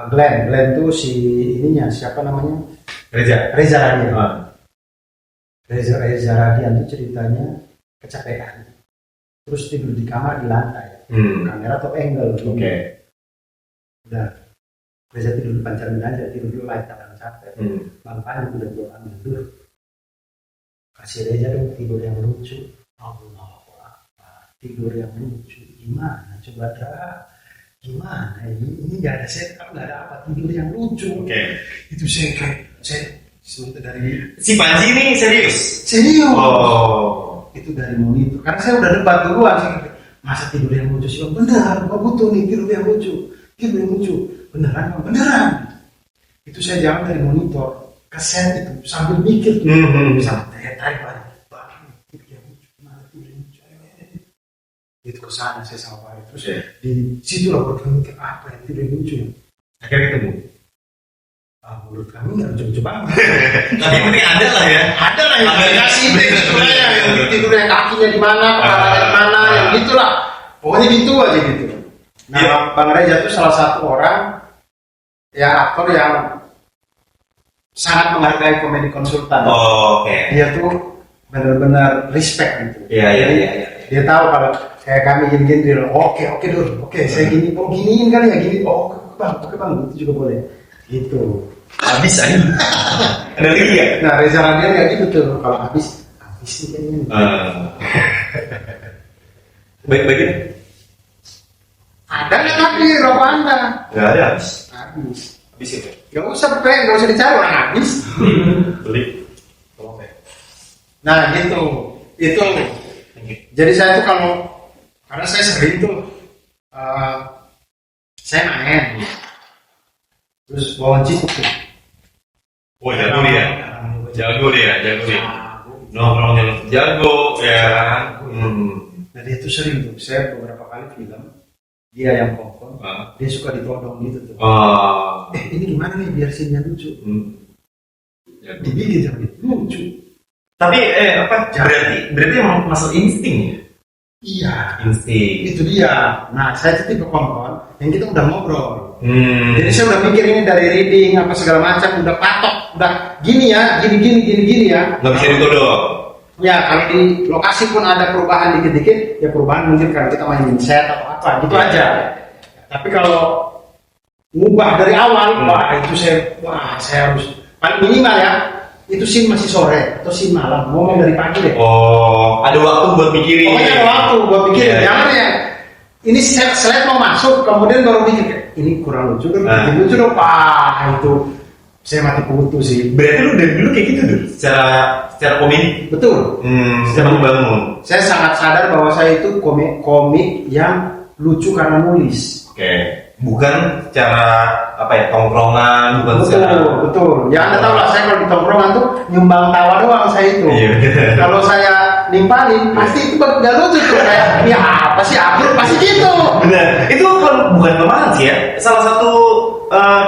Glenn tuh si ininya siapa namanya? Reza Radian. Reza Radian itu ceritanya kecapean. Terus tidur di kamar di lantai. Kamera atau angle. Oke. Udah. Reza tidur di pancaran aja, tidur di light karena capek. Bang Panji udah gue ambil dulu. Kasih Reza dong tidur yang lucu. Allah, tidur yang lucu. Gimana? Coba gimana? Ini nggak ada setup, nggak ada apa. Tidur yang lucu. Oke. Itu saya dari si Panji ini serius. Itu dari monitor. Karena saya udah debat duluan sih. Masa tidur yang lucu sih? Benar, gua butuh nih tidur yang lucu. Beneran. Itu saya jalan dari monitor ke set itu sambil mikir tuh. Bisa tarik balik. Itu ke sana saya sama Pak. Terus di situ lah baru mikir apa yang tidak lucu. Akhirnya ketemu. Menurut kami nggak lucu banget. Tapi penting ada lah ya. Ada lah yang dikasih yang tidurnya kakinya di mana, kepalanya di mana, yang gitulah. Pokoknya gitu aja gitu. Nah, Bang Reza itu salah satu orang ya aktor yang sangat menghargai komedi konsultan. Oke. Dia tuh benar-benar respect gitu. Iya. Dia tahu kalau kayak kami gini dia oke Dur, saya gini, giniin kali ya gini, oke bang, itu juga boleh. Gitu. Habis aja. Ada lagi ya? Nah, Reza Radian kayak gitu tuh, kalau habis sih kayaknya. Baik-baik. Ada nggak tapi rokok Anda? Nggak ada habis. Habis itu. Gak usah dicari orang habis. Beli. Nah gitu, itu. Jadi saya tuh karena saya sering tuh, saya main. Terus Wawan Cikuk tuh. Oh jago dia. Jago dia. Nongkrongnya jago ya. Nah dia tuh sering tuh, saya beberapa kali film dia yang kongkong, dia suka ditodong gitu tuh. Ini gimana nih biar scene-nya lucu? Dibikin sampai lucu. Tapi berarti emang masuk insting ya? Iya. Insting. Itu dia. Nah saya tuh tipe kongkong yang kita udah ngobrol. Jadi saya udah mikir ini dari reading apa segala macam, udah patok, udah gini ya, gini ya. Nggak bisa ditodong. Ya kalau di lokasi pun ada perubahan dikit-dikit, ya perubahan mungkin karena kita mainin set atau apa, gitu aja. Tapi kalau ngubah dari awal, itu saya harus paling minimal ya. Itu scene masih sore atau scene malam, ngomong dari pagi deh. Ada waktu buat mikirin. Pokoknya ada waktu buat mikirin. Jangan ya. Ini slide mau masuk, kemudian baru mikir, ini kurang lucu kan? Bikin lucu dong, itu saya mati kutu sih. Berarti lu dari dulu kayak gitu tuh, secara komedi. Betul. Secara bangun. Saya sangat sadar bahwa saya itu komik yang lucu karena nulis. Oke. Bukan cara tongkrongan, bukan betul. Ya Anda tahu lah, saya kalau di tongkrongan tuh nyumbang tawa doang saya itu. Kalau saya nimpalin, pasti itu gak lucu tuh, kayak ya apa sih absurd, pasti gitu. Benar. Itu bukan kelemahan sih ya. Salah satu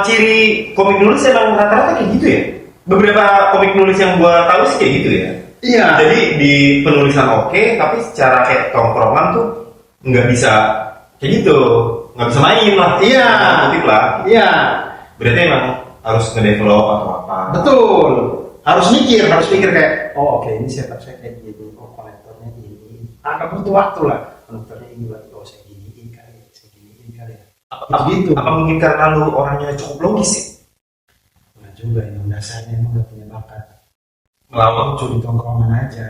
ciri komik nulis emang rata-rata kayak gitu ya. Beberapa komik nulis yang gua tahu sih kayak gitu ya. Iya. Jadi di penulisan oke, tapi secara kayak tongkrongan tuh nggak bisa kayak gitu. Nggak bisa main lah. Iya. Kutip lah. Iya. Berarti emang harus ngedevelop atau apa. Betul. Harus mikir kayak, oke, ini setup saya kayak gini, konektornya ini. Agak butuh waktu lah. Konektornya ini berarti saya giniin kali ya. Gitu. Apa mungkin karena lu orangnya cukup logis sih? Nah juga yang dasarnya emang gak punya bakat. Ngelawak curi tongkrongan aja.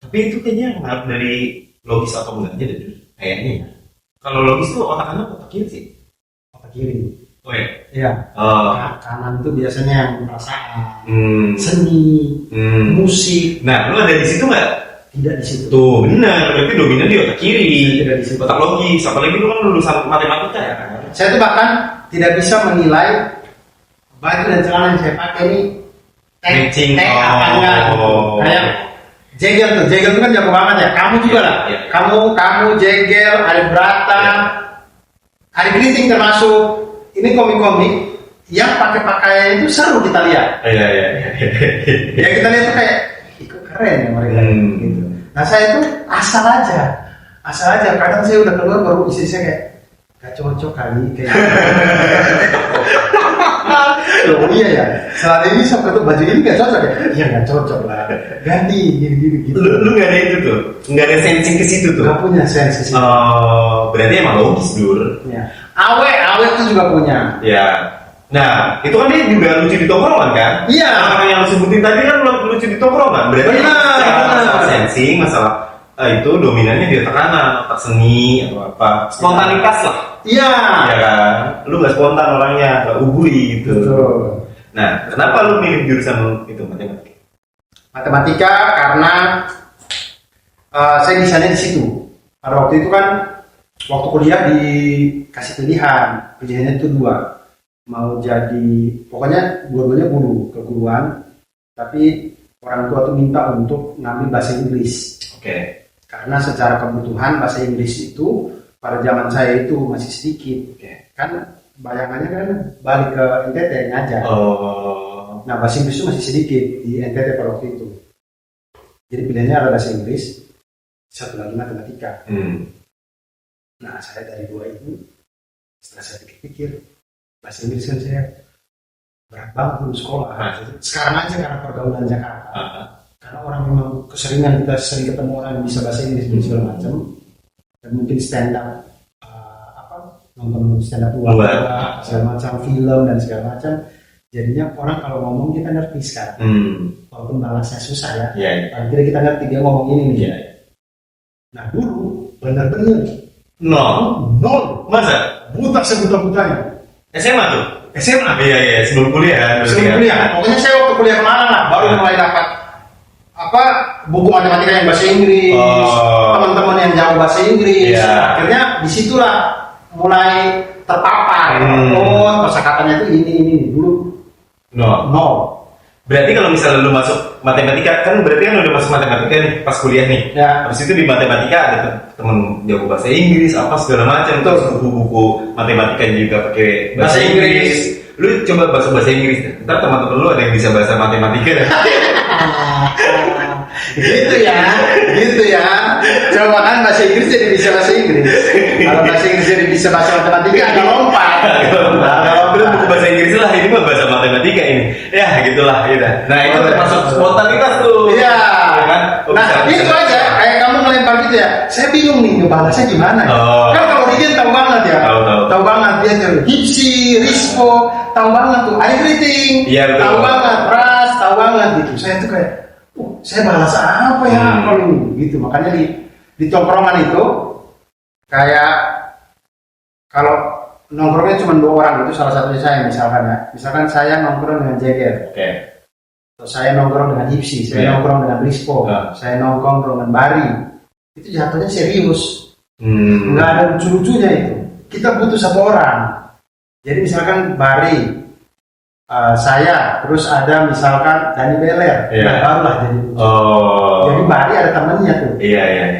Tapi itu kayaknya ngaruh dari logis atau enggaknya deh. Kayaknya ya. Kalau logis tuh otak kanan otak kiri sih? Otak kiri. Oh ya? Iya. Kanan tuh biasanya yang perasaan, seni, musik. Nah, lu ada di situ nggak? Tidak di situ. Tuh, benar. Berarti dominan di otak kiri. Tidak di situ. Otak logis. Apalagi lu kan lulusan matematika ya kan? Saya tuh bahkan tidak bisa menilai baju dan celana yang saya pakai ini matching apa enggak. Kayak Jegel tuh kan jago banget ya. Kamu juga lah. Ya. Kamu Jegel, Ari Brata, Ari Kriting termasuk. Ini komik-komik yang pakai pakaian itu seru kita lihat. Iya. Ya kita lihat tuh kayak keren ya mereka gitu. Nah saya tuh asal aja. Kadang saya udah keluar baru istri saya kayak gak cocok kali kayak. Loh iya ya. Setelah ini sampai tuh baju ini gak cocok ya? Iya gak cocok lah. Ganti gini gitu. Lu gak ada itu tuh? Gak ada sensing ke situ tuh? Gak punya sensi situ. Berarti emang logis Dur. Ya. Awe tuh juga punya. Ya. Nah, itu kan dia juga lucu di tongkrongan kan? Iya. Orang yang lu sebutin tadi kan lucu di tongkrongan. Berarti masalah sensing, masalah itu dominannya di otak kanan, otak seni atau apa? Spontanitas lah. Iya. Ya kan? Lu gak spontan orangnya, gak uburi gitu. Betul. Nah, kenapa lu milih jurusan itu matematika? Matematika karena saya bisanya di situ. Pada waktu itu kan waktu kuliah dikasih pilihannya itu 2. Mau jadi pokoknya dua-duanya keguruan, tapi orang tua tuh minta untuk ngambil bahasa Inggris. Oke. Karena secara kebutuhan bahasa Inggris itu pada zaman saya itu masih sedikit. Kan bayangannya kan balik ke NTT ngajar. Nah bahasa Inggris itu masih sedikit di NTT pada waktu itu. Jadi pilihannya ada bahasa Inggris, satu lagi matematika. Nah saya dari 2 itu setelah saya pikir bahasa Inggris kan saya berat banget dulu sekolah. Sekarang aja karena pergaulan Jakarta. Karena orang memang keseringan kita sering ketemu orang yang bisa bahasa Inggris dan segala macam. Dan mungkin stand up nonton stand up luar, segala macam film dan segala macam. Jadinya orang kalau ngomong kita ngerti sekarang. Walaupun balasnya susah ya. Akhirnya kita ngerti dia ngomong ini nih. Nah dulu benar-benar nol. Masa? Buta sebuta-butanya. SMA tuh? SMA? Iya, sebelum kuliah. Pokoknya saya waktu kuliah kemarin lah, baru mulai dapat buku matematika yang bahasa Inggris, teman-teman yang jauh bahasa Inggris. Akhirnya disitulah mulai terpapar. kosakatanya itu ini dulu nol. Berarti kalau misalnya lu masuk matematika, kan berarti kan udah masuk matematika nih pas kuliah nih. Ya. Habis itu di matematika ada temen jago bahasa Inggris apa segala macam, terus buku-buku matematika juga pakai bahasa Inggris. Lu coba bahasa Inggris deh. Ntar teman-teman lu ada yang bisa bahasa matematika deh. gitu ya. Coba kan bahasa Inggris jadi bisa bahasa Inggris. Kalau bahasa Inggris jadi bisa bahasa matematika agak lompat. Terus buku bahasa Inggris lah, ini mah bahasa matematika ini. Ya gitulah gitu. Nah itu termasuk spontanitas tuh. Iya. Kan? Nah itu aja. Kayak kamu melempar gitu ya. Saya bingung nih ngebalasnya gimana. Kan kalau Digen tahu banget ya. Tahu banget dia tuh. Hipsi, Rispo, tahu banget tuh. Everything. Iya, tahu banget. Ras, tahu banget gitu. Saya tuh kayak, saya balas apa ya kalau ini gitu. Makanya di tongkrongan itu kayak kalau nongkrongnya cuma 2 orang itu, salah satunya saya misalkan ya. Misalkan saya nongkrong dengan Jagger. Atau saya nongkrong dengan Hipsi, saya nongkrong dengan Rispo, saya nongkrong dengan Bari. Itu jatuhnya serius. Nggak ada lucu-lucunya itu. Kita butuh 1 orang. Jadi misalkan Bari, saya, terus ada misalkan Dani Beler, barulah jadi lucu. Jadi Bari ada temennya tuh.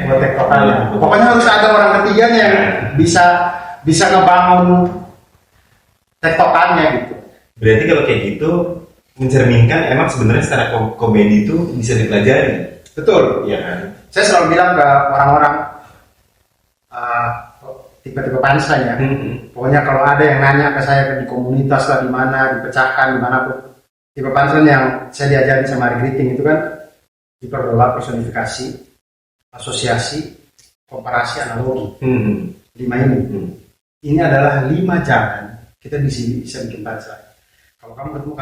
Buat tektokannya. Pokoknya harus ada orang ketiganya yang bisa ngebangun tektokannya gitu. Berarti kalau kayak gitu mencerminkan emang sebenarnya secara komedi itu bisa dipelajari. Betul. Iya kan? Saya selalu bilang ke orang-orang tipe-tipe pansa ya. Pokoknya kalau ada yang nanya ke saya di komunitas lah, di mana, dipecahkan, dimanapun, tipe pansa yang saya diajarin sama Ari Griting itu kan hiperbola, personifikasi, asosiasi, komparasi, analogi. 5 ini. Ini adalah 5 jalan kita bisa bikin pansa. Kalau kamu ketemu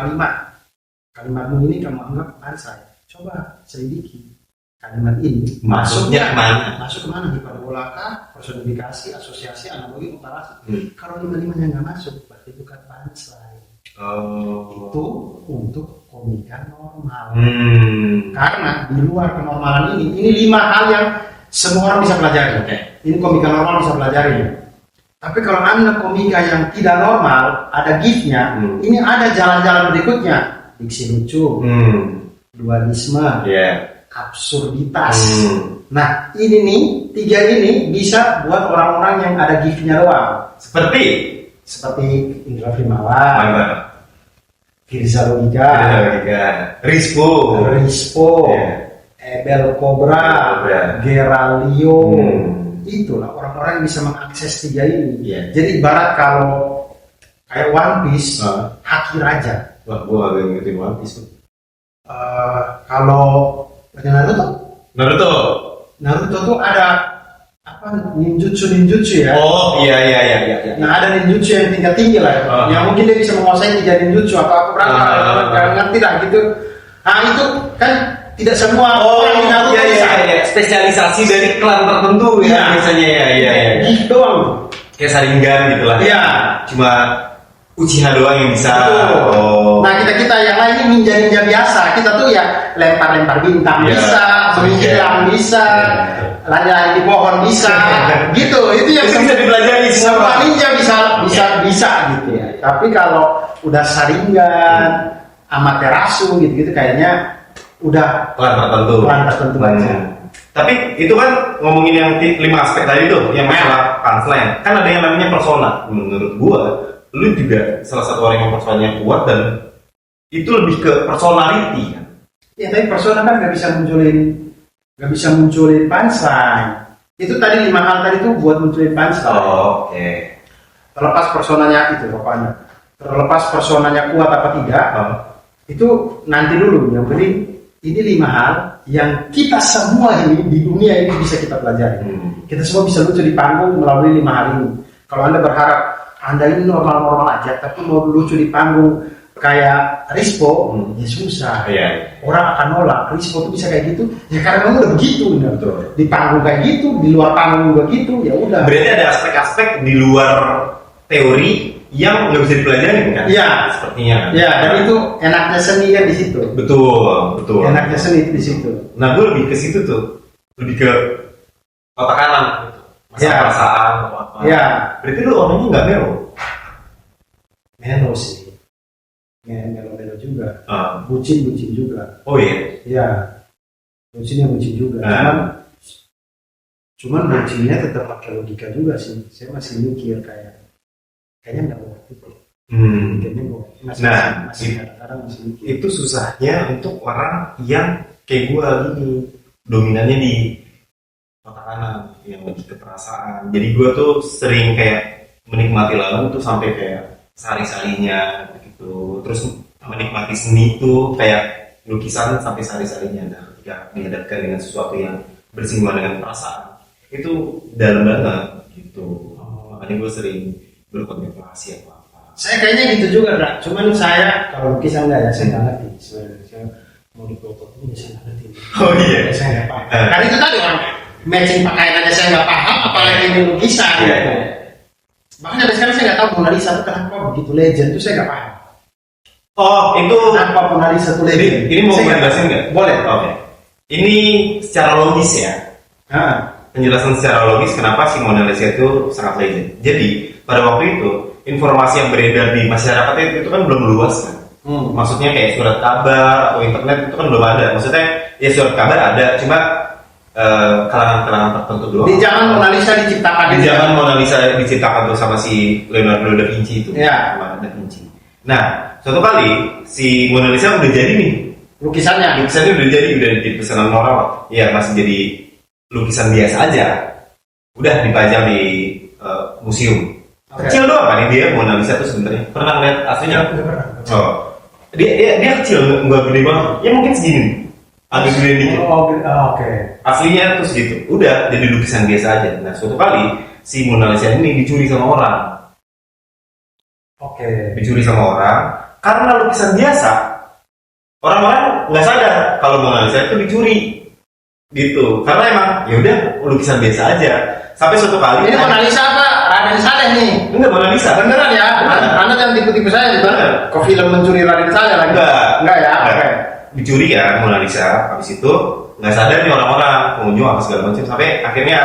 kalimatmu ini kamu anggap pansa. Coba selidiki kalimat ini masuknya kemana? Masuk kemana? Hiperbola kah? Personifikasi, asosiasi, analogi, komparasi. Kalau 5-5-nya nggak masuk, berarti bukan punchline. Itu untuk komika normal. Karena di luar kenormalan ini 5 hal yang semua orang bisa pelajari. Ini komika normal bisa pelajari. Tapi kalau Anda komika yang tidak normal, ada gift-nya, ini ada jalan-jalan berikutnya. Diksi lucu, dualisme, absurditas. Nah, ini nih 3 ini bisa buat orang-orang yang ada gift-nya doang. Seperti Indra Primawan, Firza Logika, Rispo, Ebel Cobra, Geralio. Itulah orang-orang yang bisa mengakses 3 ini. Jadi ibarat kalau kayak One Piece, Haki Raja. Wah, gua agak ngikutin One Piece. Kalau Naruto tuh ada apa ninjutsu ya. Iya. Nah ada ninjutsu yang tinggi lah. Yang mungkin dia bisa menguasai 3 ninjutsu atau apa berapa. Ngerti lah gitu. Nah itu kan tidak semua orang di Naruto bisa. Spesialisasi dari klan tertentu ya biasanya ya. Gitu doang. Kayak Sharingan gitu lah. Iya. Cuma Uchiha doang yang bisa. Nah kita yang lain ini ninja biasa. Kita tuh ya lempar bintang bisa, menghilang bisa, lari di pohon bisa. Gitu. Itu yang bisa dipelajari semua ninja bisa gitu ya. Tapi kalau udah Sharingan, Amaterasu gitu kayaknya udah pelan tertentu aja. Tapi itu kan ngomongin yang 5 aspek tadi tuh, yang masalah punchline. Kan ada yang namanya persona. Menurut gua, lu juga salah satu orang yang personanya kuat dan itu lebih ke personality kan. Ya tapi persona kan nggak bisa munculin punchline. Itu tadi 5 hal tadi tuh buat munculin punchline. Terlepas personanya itu pokoknya. Terlepas personanya kuat apa tidak, itu nanti dulu. Yang penting ini 5 hal yang kita semua ini di dunia ini bisa kita pelajari. Kita semua bisa lucu di panggung melalui 5 hal ini. Kalau Anda berharap Anda ini normal-normal aja, tapi mau lucu di panggung kayak Rispo, ya susah. Orang akan nolak. Rispo tuh bisa kayak gitu, ya karena kamu udah begitu. Di panggung kayak gitu, di luar panggung juga gitu, ya udah. Berarti ada aspek-aspek di luar teori yang nggak bisa dipelajari kan? Iya. Sepertinya. Ya, dan itu enaknya seni kan di situ. Betul. Enaknya seni itu di situ. Nah, gue lebih ke situ tuh, lebih ke otak kanan. Perasaan atau apa. Ya. Berarti lu orangnya nggak melo. melo sih, melo juga, bucin juga. Oh iya. Iya, bucin juga. Cuman bucinnya tetap pakai logika juga sih. Saya masih mikir kayaknya nggak worth it. Masih kadang-kadang masih mikir. Itu susahnya untuk orang yang kayak gue gini, dominannya di otak kanan, yang lebih ke perasaan. Jadi gue tuh sering kayak menikmati lagu tuh sampai kayak sehari-harinya gitu. Terus menikmati seni tuh kayak lukisan sampai sehari-harinya. Nah, ketika dihadapkan dengan sesuatu yang bersinggungan dengan perasaan, itu dalam banget gitu. Makanya gue sering berkontemplasi apa-apa. Saya kayaknya gitu juga, Kak. Cuman saya kalau lukisan enggak ya, saya nggak ngerti sebenarnya. Saya mau dipotong ini saya nggak ngerti. Oh iya. Saya nggak paham. Karena itu tadi orang matching pakaian aja saya nggak paham, apalagi ini lukisan. Iya. Bahkan sampai sekarang saya nggak tahu Mona Lisa itu kenapa begitu legend, itu saya nggak paham. Oh itu. Kenapa Mona Lisa itu legend? Ini mau jelasin nggak? Boleh. Oke. Ini secara logis ya. Penjelasan secara logis kenapa si Mona Lisa itu sangat legend. Jadi pada waktu itu informasi yang beredar di masyarakat itu kan belum luas kan. Maksudnya kayak surat kabar atau internet itu kan belum ada. Maksudnya ya surat kabar ada, cuma kalangan-kalangan tertentu doang. Di zaman Mona Lisa diciptakan. Di zaman Mona Lisa diciptakan tuh sama si Leonardo da Vinci itu. Ya. Sama da Vinci. Nah, suatu kali si Mona Lisa udah jadi nih. Lukisannya udah jadi pesanan orang. Ya masih jadi lukisan biasa aja. Udah dipajang di museum. Kecil doang kan dia Mona Lisa tuh sebenarnya. Pernah lihat aslinya? Pernah. Oh. Dia kecil, enggak gede banget. Ya mungkin segini. Agak gede dikit. Oke. Aslinya tuh segitu. Udah jadi lukisan biasa aja. Nah, suatu kali si Mona Lisa ini dicuri sama orang. Oke. Dicuri sama orang karena lukisan biasa. Orang-orang nggak sadar kalau Mona Lisa itu dicuri. Gitu. Karena emang ya udah lukisan biasa aja. Sampai suatu kali ini Mona Lisa apa? Raden Saleh nih. Enggak Mona Lisa. Beneran ya? Anda jangan tipu-tipu saya juga. Kok film mencuri Raden Saleh lagi? Enggak ya? Oke. Dicuri ya Mona Lisa. Habis itu nggak sadar nih orang-orang, pengunjung apa segala macam. Sampai akhirnya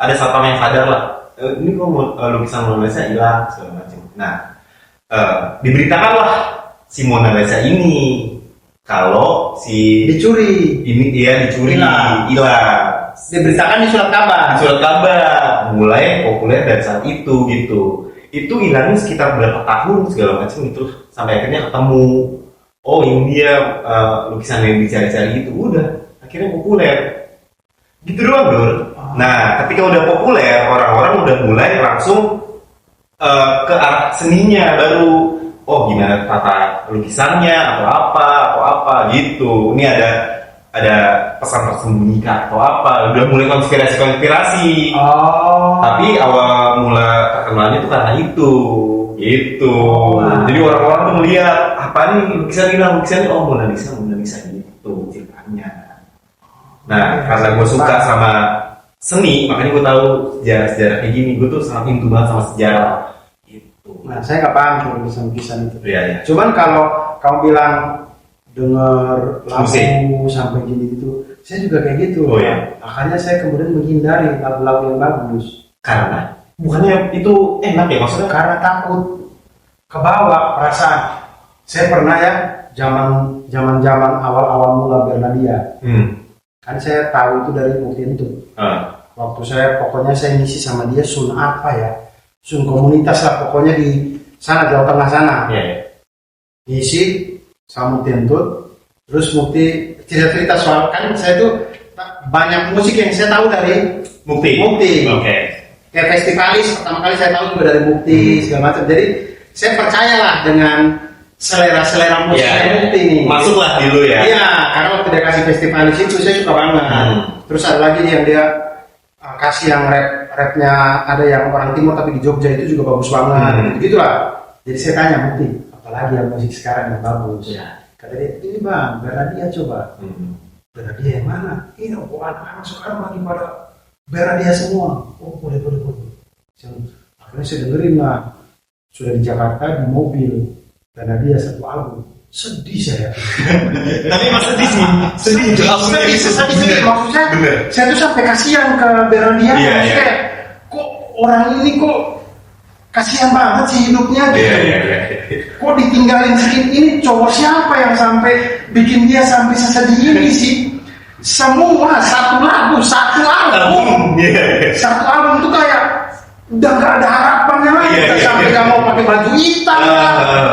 ada satpam yang sadar lah. Ini kok lukisan Mona Lisa hilang segala macam. Nah, diberitakanlah si Mona Lisa ini kalau si dicuri. Ini dia dicuri, hilang. Diberitakan di surat kabar. Surat kabar mulai populer dari saat itu gitu. Itu hilangnya sekitar berapa tahun segala macam gitu sampai akhirnya ketemu. Oh ini dia lukisan yang dicari-cari itu udah akhirnya populer. Gitu doang Dor. Nah ketika udah populer orang-orang udah mulai langsung ke arah seninya baru. Oh gimana tata lukisannya atau apa gitu. Ini ada pesan tersembunyi atau apa, udah mulai konspirasi. Tapi awal mula terkenalnya itu karena itu gitu. Jadi orang-orang tuh melihat apa nih lukisan ini, oh Mona Lisa gitu ceritanya. Nah karena gue suka sama seni makanya gue tahu sejarah kayak gini. Gue tuh sangat into banget sama sejarah gitu. Nah saya nggak paham tuh lukisan itu. Iya. Cuman kalau kamu bilang dengar lagu sampai gini gitu, saya juga kayak gitu. Oh ya. Makanya saya kemudian menghindari lagu-lagu yang bagus. Karena bukannya itu enak ya maksudnya? Karena takut kebawa perasaan. Saya pernah ya zaman awal mula Bernadia. Kan saya tahu itu dari Mukti itu. Waktu saya pokoknya saya ngisi sama dia sun apa ya? Sun komunitas lah pokoknya di sana Jawa Tengah sana. Ngisi sama Tentut, terus Mukti cerita soal kan saya tuh banyak musik yang saya tahu dari Mukti. Oke. Kayak festivalis pertama kali saya tahu juga dari Mukti segala macam. Jadi saya percayalah dengan selera musiknya Mukti nih. Masuklah dulu ya. Iya, karena waktu dia kasih festivalis itu saya suka banget. Terus ada lagi yang dia kasih yang rapnya ada yang orang timur tapi di Jogja itu juga bagus banget. Gitulah. Jadi saya tanya Mukti, apalagi yang musik sekarang yang bagus. Kata dia, ini bang, Bernadia coba. Bernadia yang mana? Ini anak-anak sekarang lagi pada Bernadia semua. Oh boleh. Akhirnya saya dengerin lah. Sudah di Jakarta di mobil Bernadia satu album. Sedih saya. Tapi emang sedih sih. Sedih. Maksudnya saya tuh sampai kasihan ke Bernadia. Kok orang ini kok kasihan banget sih hidupnya gitu. Iya. Kok ditinggalin sedikit, ini cowok siapa yang sampai bikin dia sampai sesedih ini sih? Semua satu album, satu album tuh kayak udah nggak ada harapannya lagi. Sampai nggak mau pakai baju hitam,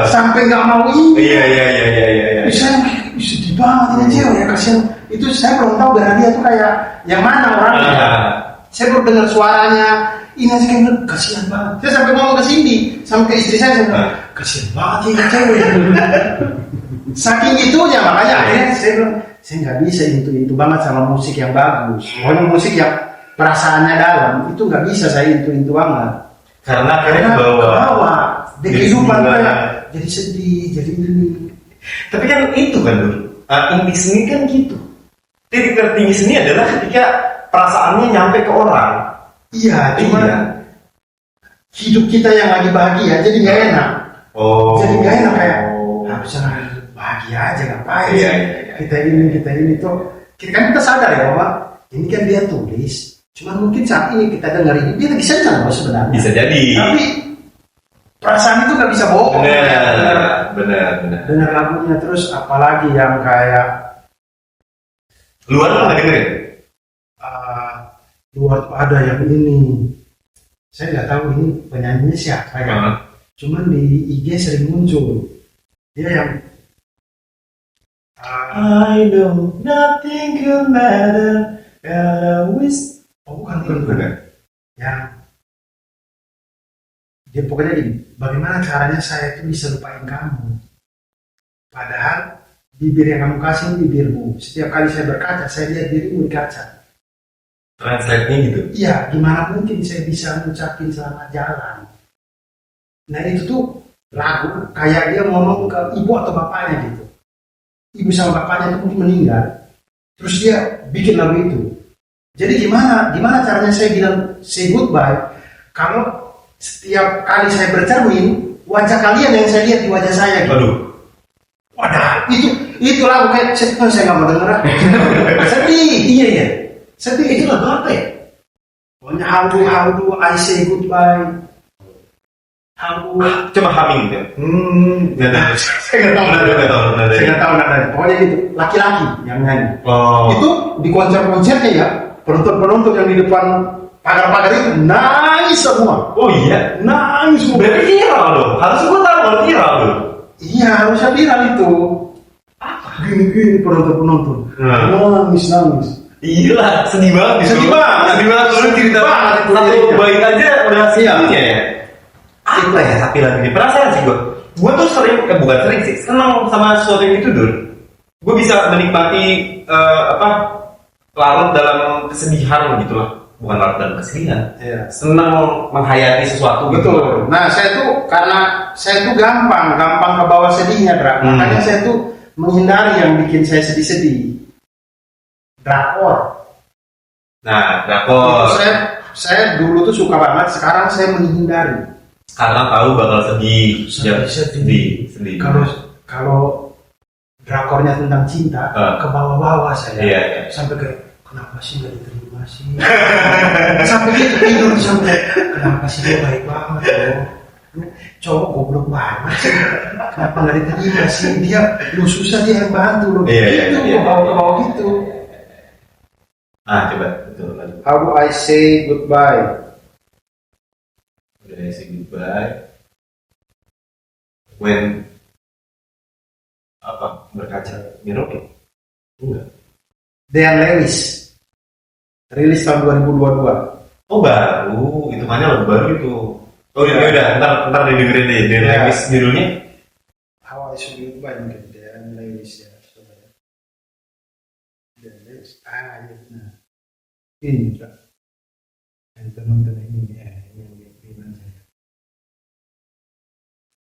sampai nggak mau ini. Iya. Saya sedih banget ini cewek ya, kasihan. Itu saya belum tahu Beradia tuh kayak yang mana orangnya. Saya baru dengar suaranya. Ini aja kayak kasihan banget. Saya sampai ngomong ke Cindy, sampai ke istri saya bilang, kasihan banget ini cewek. Saking itunya makanya akhirnya saya bilang, saya nggak bisa itu banget sama musik yang bagus. Pokoknya musik yang perasaannya dalam itu nggak bisa saya itu banget. Karena bawa di kehidupan kayak jadi sedih, jadi ini. Tapi kan itu kan dulu. Inti seni kan gitu. Titik tertinggi seni adalah ketika perasaannya nyampe ke orang. Iya, cuma hidup kita yang lagi bahagia jadi nggak enak. Jadi nggak enak kayak harusnya bahagia aja ngapain? Iya. Kita ini tuh. Kita sadar ya bahwa ini kan dia tulis. Cuma mungkin saat ini kita dengar ini dia lagi senang loh sebenarnya. Bisa jadi. Tapi perasaan itu nggak bisa bohong. Benar. Dengar lagunya terus apalagi yang kayak luar nggak dengerin? Luar tuh ada yang ini. Saya nggak tahu ini penyanyinya siapa ya. Cuman di IG sering muncul. Dia yang I know nothing could matter. Bukan. Yang dia pokoknya gini, bagaimana caranya saya itu bisa lupain kamu? Padahal bibir yang kamu kasih bibirmu. Setiap kali saya berkaca, saya lihat dirimu di kaca. Translate-nya gitu. Iya, gimana mungkin saya bisa ngucapin selamat jalan? Nah itu tuh lagu kayak dia ngomong ke ibu atau bapaknya gitu. Ibu sama bapaknya itu mungkin meninggal. Terus dia bikin lagu itu. Jadi gimana caranya saya bilang say goodbye kalau setiap kali saya bercermin wajah kalian yang saya lihat di wajah saya gitu. Wadah, itu lagu kayak saya nggak mau denger. Sedih, iya. Sedih itu lagu apa ya? Pokoknya how do I say goodbye? Coba humming gitu. Saya nggak tahu nadanya. Pokoknya gitu, laki-laki yang nyanyi. Itu di konser-konsernya ya, penonton yang di depan pagar-pagar itu nangis semua. Oh iya, nangis semua. Berarti viral dong. Harusnya gue tahu kalau viral dong. Iya, harusnya viral itu. Gini penonton. Nangis. Iya, sedih banget. Lu cerita satu bait aja udah sedihnya ya. Apa ya tapi lagunya? Perasaan sih gue tuh bukan sering sih, senang sama sesuatu yang itu dulu. Gue bisa menikmati larut dalam kesedihan gitu lah. Bukan larut dalam kesedihan. Iya. Senang menghayati sesuatu. Betul. Gitu. Nah saya tuh karena saya tuh gampang ke bawah sedihnya, makanya saya tuh menghindari yang bikin saya sedih-sedih. Drakor. Nah, drakor. Saya dulu tuh suka banget, sekarang saya menghindari. Karena tahu bakal sedih. Kalau drakornya tentang cinta, ke bawah-bawah saya. Iya. Sampai ke kenapa sih nggak diterima sih? Sampai gitu tidur sampai kenapa sih dia baik banget loh. Cowok goblok banget sih. Kenapa nggak diterima sih? Lu susah dia yang bantu loh. Iya. Bawa gitu. Coba betul lagi. How do I say goodbye? How do I say goodbye? When berkaca mirror? Enggak. Dean Lewis. Rilis tahun 2022. Oh baru, itu mana lagu baru itu. Oh udah, ntar didengerin deh. Dean Lewis judulnya. How I say goodbye mungkin Dean Lewis ya. Dean Lewis. Iya. Ini juga yang nonton ini yang saya.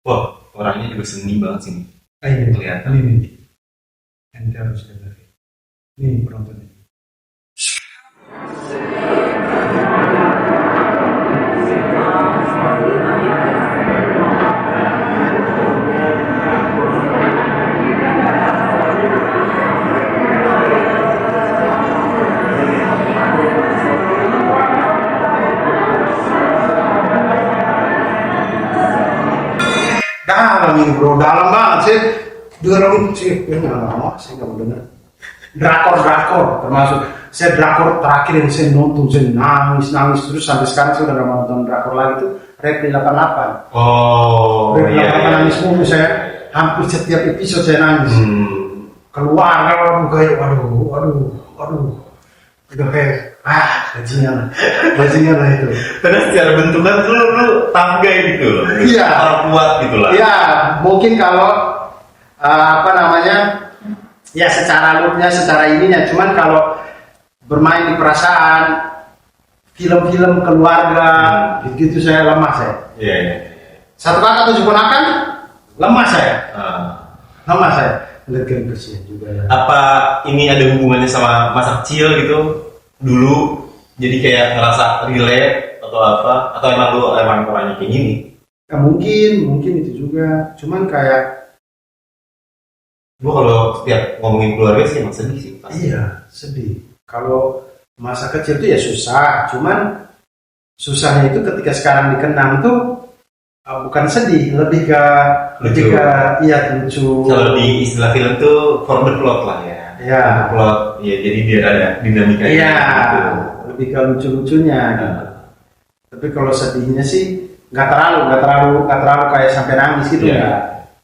Wah, orangnya juga seni banget sih. Iya, kelihatan ini. Ente harus dengerin. Ini penontonnya. dalam banget sih. Dengerin sih, nggak lama, saya nggak mau denger. Drakor termasuk saya drakor terakhir yang saya nonton, saya nangis terus sampai sekarang saya udah nggak mau nonton drakor lagi tuh Repli 88. Oh, Repli iya, 88 iya. nangis mulu saya, hampir setiap episode saya nangis. Keluar kalau kayak waduh, udah kayak bajingan lah itu. Karena secara bentukan tuh lu tangga gitu loh. Iya. Kuat gitu lah. Iya, mungkin kalau ya secara looknya, secara ininya, cuman kalau bermain di perasaan, film-film keluarga, gitu saya lemah saya. Iya. Satu kakak 7 ponakan, lemah saya. Lemah saya. Lihat kesian juga ya. Apa ini ada hubungannya sama masa kecil gitu dulu? Jadi kayak ngerasa relate atau apa? Atau emang lu orangnya kayak gini? Ya, mungkin itu juga. Cuman kayak Gua kalau setiap ngomongin keluarga sih emang sedih sih. Pasti. iya, sedih. Kalau masa kecil itu ya susah. Cuman susahnya itu ketika sekarang dikenang tuh bukan sedih, lebih ke Lucu. iya lucu. Kalau di istilah film tuh for the plot lah ya. Iya. For the plot, ya jadi biar ada dinamika Iya, gitu. lebih ke lucu-lucunya. Gitu. Tapi kalau sedihnya sih nggak terlalu kayak sampai nangis gitu Iya. ya.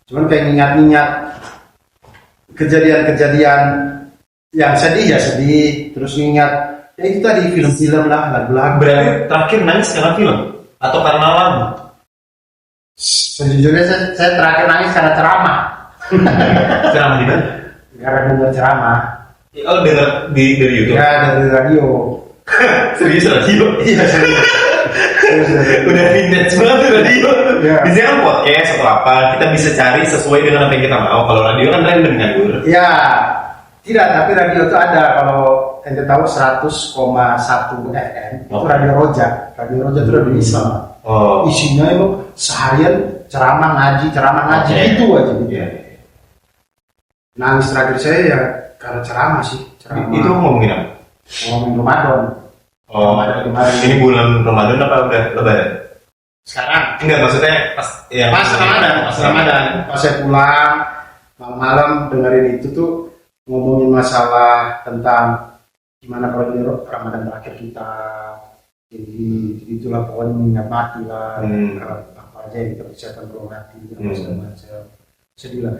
Cuman kayak ngingat-ngingat kejadian-kejadian yang sedih ya sedih, terus ngingat ya itu tadi film-film lah, lagu-lagu. Berarti terakhir nangis karena film atau karena lagu? Sejujurnya saya terakhir nangis karena ceramah. Ceramah di mana? Karena dengar ceramah. Oh, denger dari YouTube. Ya dari radio. Serius radio? Iya serius. Udah vintage banget tuh radio. Iya. Biasanya kan podcast atau apa, kita bisa cari sesuai dengan apa yang kita mau. Kalau radio kan random nganggur. Ya, tidak, tapi radio itu ada. Kalau ente tahu 100,1 FM itu radio Rojak. Radio Rojak itu radio Islam. Oh. Isinya itu seharian ceramah ngaji Okay. itu aja gitu. Iya. Nangis terakhir saya ya karena ceramah sih. Ceramah. Itu ngomongin apa? Ngomongin Ramadan. Oh, Kemarin. ini bulan Ramadan apa udah Lebaran? Sekarang Enggak, maksudnya pas yang pas Ramadan, pas saya pulang malam-malam dengerin itu tuh ngomongin masalah tentang gimana kalau ini Ramadan terakhir kita, jadi itulah pokoknya mengingat mati lah, apa aja yang kita persiapkan belum mati, segala macam. Sedih lah.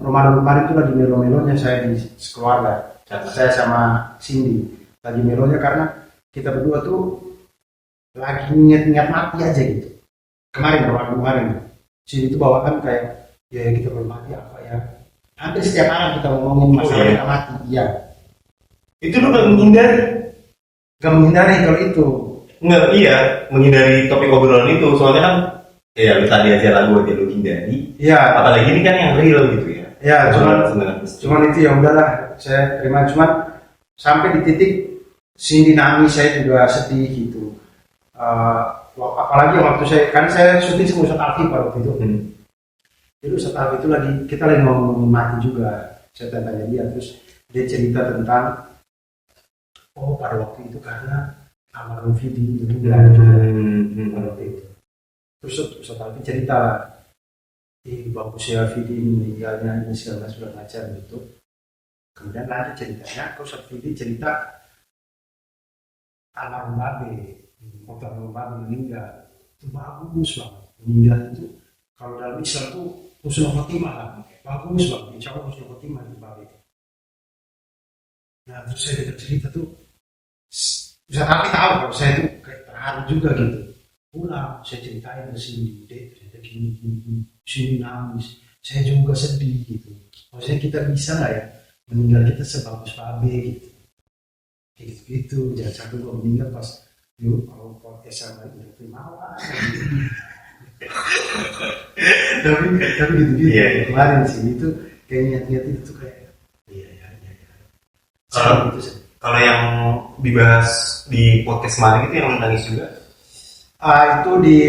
Ramadan kemarin itu lagi melo-melonya saya di sekeluarga, saya sama Cindy lagi melonya karena kita berdua tuh lagi ingat-ingat mati aja gitu. Kemarin sini tuh bawakan kayak ya kita belum mati apa ya. Hampir setiap malam kita ngomongin masalah kita mati. Iya. itu lu nggak menghindari? Gak menghindari kalau itu. Nggak, iya, menghindari topik obrolan itu. Soalnya kan, ya lu tadi aja lagu aja lu hindari. Iya. Apalagi ini kan yang real gitu ya. Ya, Sebenarnya. cuman itu ya udahlah, saya terima. Cuman sampai di titik Cindy nangis, saya juga sedih gitu. Apalagi waktu saya syuting sama Ustadz Alfi pada waktu itu. Jadi Ustadz Alfi itu kita lagi ngomongin mati juga. Saya tanya dia, terus dia cerita tentang pada waktu itu karena almarhum Vidi meninggal pada waktu itu. Terus Ustadz Alfi cerita, bagus ya Vidi meninggalnya ini segala macam gitu. Kemudian lanjut ceritanya, Ustadz Vidi cerita almarhum Babe. Waktu almarhum Babe meninggal itu bagus banget. Meninggal itu kalau dalam Islam tuh husnul khotimah lah, bagus banget. Insya Allah husnul khotimah di Babe. Nah terus saya dengar cerita tuh, bisa tapi tahu kalau saya tuh kayak terharu juga gitu. Pulang saya ceritain ke sini, cerita gini, sini nangis. Saya juga sedih gitu. Maksudnya kita bisa nggak ya meninggal kita sebagus Babe gitu. Kayak gitu, jangan sampai gua meninggal pas yuk kalau podcast sama itu mawar. tapi gitu Iya. kemarin sih itu kayak niat itu tuh kayak iya. Kalau yang dibahas di podcast kemarin itu yang lu nangis juga? Itu di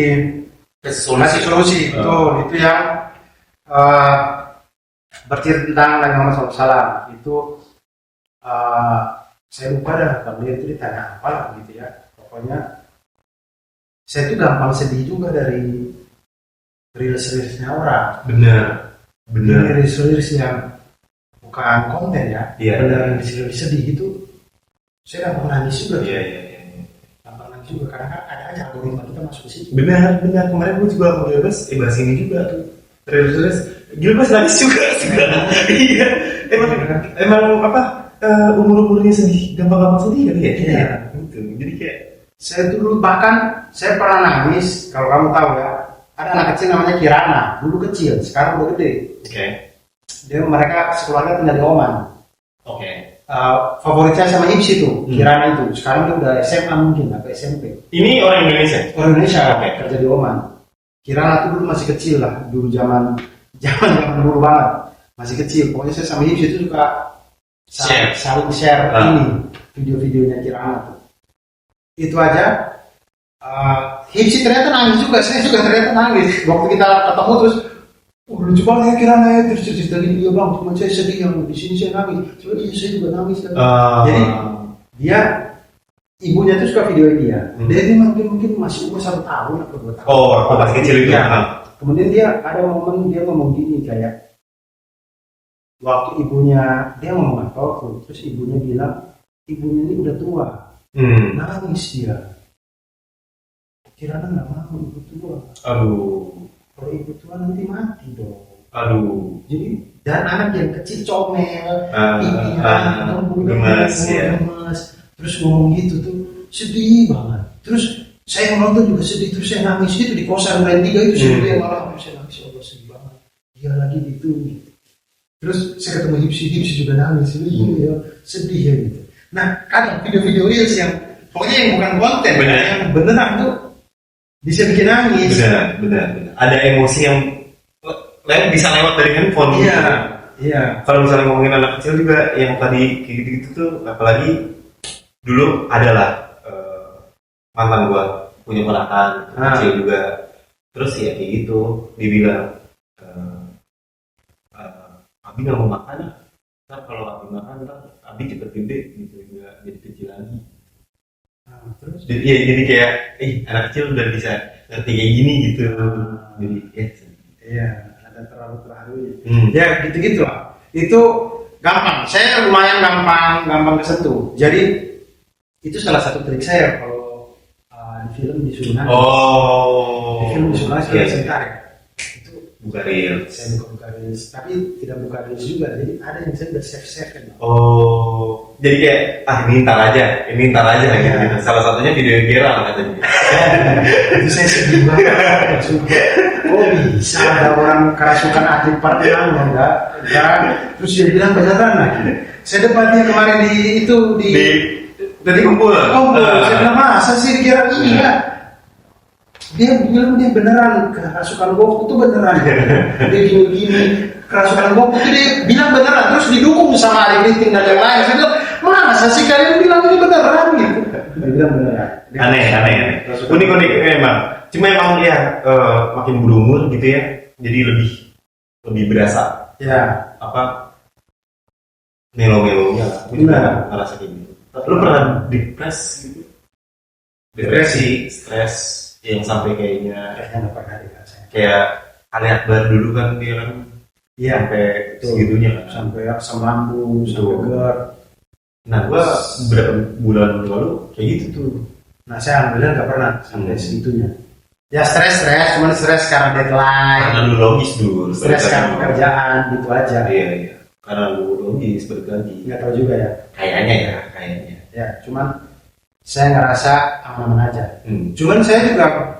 Kasih solusi itu yang bercerita tentang Nabi Muhammad SAW itu saya lupa dah kalau dia itu ditanya apa lah gitu ya. Pokoknya saya itu gampang sedih juga dari rilis-rilisnya orang. Bener. Bener. Rilis yang bukan konten ya, Iya. beneran rilis sedih gitu. Saya gampang nangis juga. Iya. Gampang nangis juga karena kan ada aja algoritma kita masuk ke situ. Benar. Kemarin gue juga mau bahas ini juga tuh. Rilis. Gila pas nangis juga. Iya. Emang apa? Umurnya sedih, gampang sedih kan ya? Iya. Gitu. Jadi kayak saya dulu bahkan saya pernah nangis, kalau kamu tahu ya, ada anak kecil namanya Kirana, dulu kecil, sekarang udah gede. Oke. Mereka sekeluarga tinggal di Oman. Oke. Favorit saya sama Ipsi tuh, Kirana itu. Sekarang dia udah SMA mungkin atau SMP. Ini orang Indonesia. Orang Indonesia, Oke. kerja di Oman. Kirana tuh dulu masih kecil lah, dulu zaman dulu banget, masih kecil. Pokoknya saya sama Ipsi itu suka saling share ini video-videonya Kirana tuh. Itu aja. Hipsi ternyata nangis juga, saya juga ternyata nangis waktu kita ketemu terus lucu banget ya Kirana ya, terus cerita gini dia bang, cuma saya sedih yang di sini saya nangis, soalnya saya juga nangis kan. Jadi dia ibunya tuh suka videoin dia, dia mungkin masih umur 1 tahun atau 2 tahun. Oh, waktu masih kecil itu. Kemudian dia ada momen dia ngomong gini kayak waktu ibunya dia ngomong apa waktu, terus ibunya bilang ibunya ini udah tua. Nangis dia. Kirana nggak mau ibu tua. Aduh. Kalau ibu tua nanti mati dong. Aduh. Jadi dan anak yang kecil comel, gemes, terus ngomong gitu tuh sedih banget. Terus saya nonton juga sedih, terus saya nangis itu di kosan Duren 3 itu sedih malah saya nangis, Allah sedih banget. Dia lagi gitu. Terus saya ketemu Hipsi juga nangis, ya sedih ya gitu. Nah, kadang video-video reels yang pokoknya yang bukan konten, yang beneran tuh bisa bikin nangis. Benar. Ada emosi yang bisa lewat dari handphone. Iya. Gitu. Iya. Kalau misalnya ngomongin anak kecil juga yang tadi kayak gitu tuh, apalagi dulu adalah mantan gua punya ponakan kecil juga. Terus ya kayak gitu, dibilang Abi nggak mau makan. Ntar kalau Abi makan, ntar Abi cepet gede gitu, nggak jadi kecil lagi. Terus Jadi kayak anak kecil udah bisa ngerti kayak gini gitu. Jadi iya, ada terlalu ya gitu lah. Itu gampang. Saya lumayan gampang kesentuh. Jadi itu salah satu trik saya kalau di film disuruh nangis. Di film disuruh nangis sebentar ya. Itu buka reels. Saya buka reels, tapi tidak buka reels juga. Jadi ada yang saya udah save kan. Jadi kayak ini ntar aja gitu. Salah satunya video yang viral katanya. Itu saya sedih banget. Oh bisa ada orang kerasukan atlet Partenon enggak? Terus dia bilang beneran lagi. Saya debat dia kemarin di Dari kumpul. Saya bilang masa sih kira ini ya? Dia bilang dia beneran kerasukan Goku itu beneran. Dia gini kerasukan Goku itu dia bilang beneran, terus didukung sama Ari Ginting dan yang lain. Saya bilang masa sih kalian bilang ini beneran gitu? Dia bilang beneran. Aneh. Unik emang. Cuma emang ya makin berumur gitu ya, jadi lebih berasa. Ya. Melo-melonya lah. Gue juga ngerasa kayak gitu. Lu pernah depres gitu? Depresi, stres, yang sampai kayaknya nggak pernah dirasain. Kayak Ali Akbar dulu kan dia kan sampai segitunya kan. Sampai asam lambung, sampai GERD. Nah, gua beberapa bulan lalu kayak gitu tuh. Nah, saya alhamdulillah nggak pernah sampai segitunya. Ya stres, cuman stres karena deadline. Karena lu logis dulu. Stres karena pekerjaan, gitu aja. Iya. Karena lu logis bergaji. Nggak tahu juga ya. Kayaknya. Ya, cuman saya ngerasa aman-aman aja. Cuman saya juga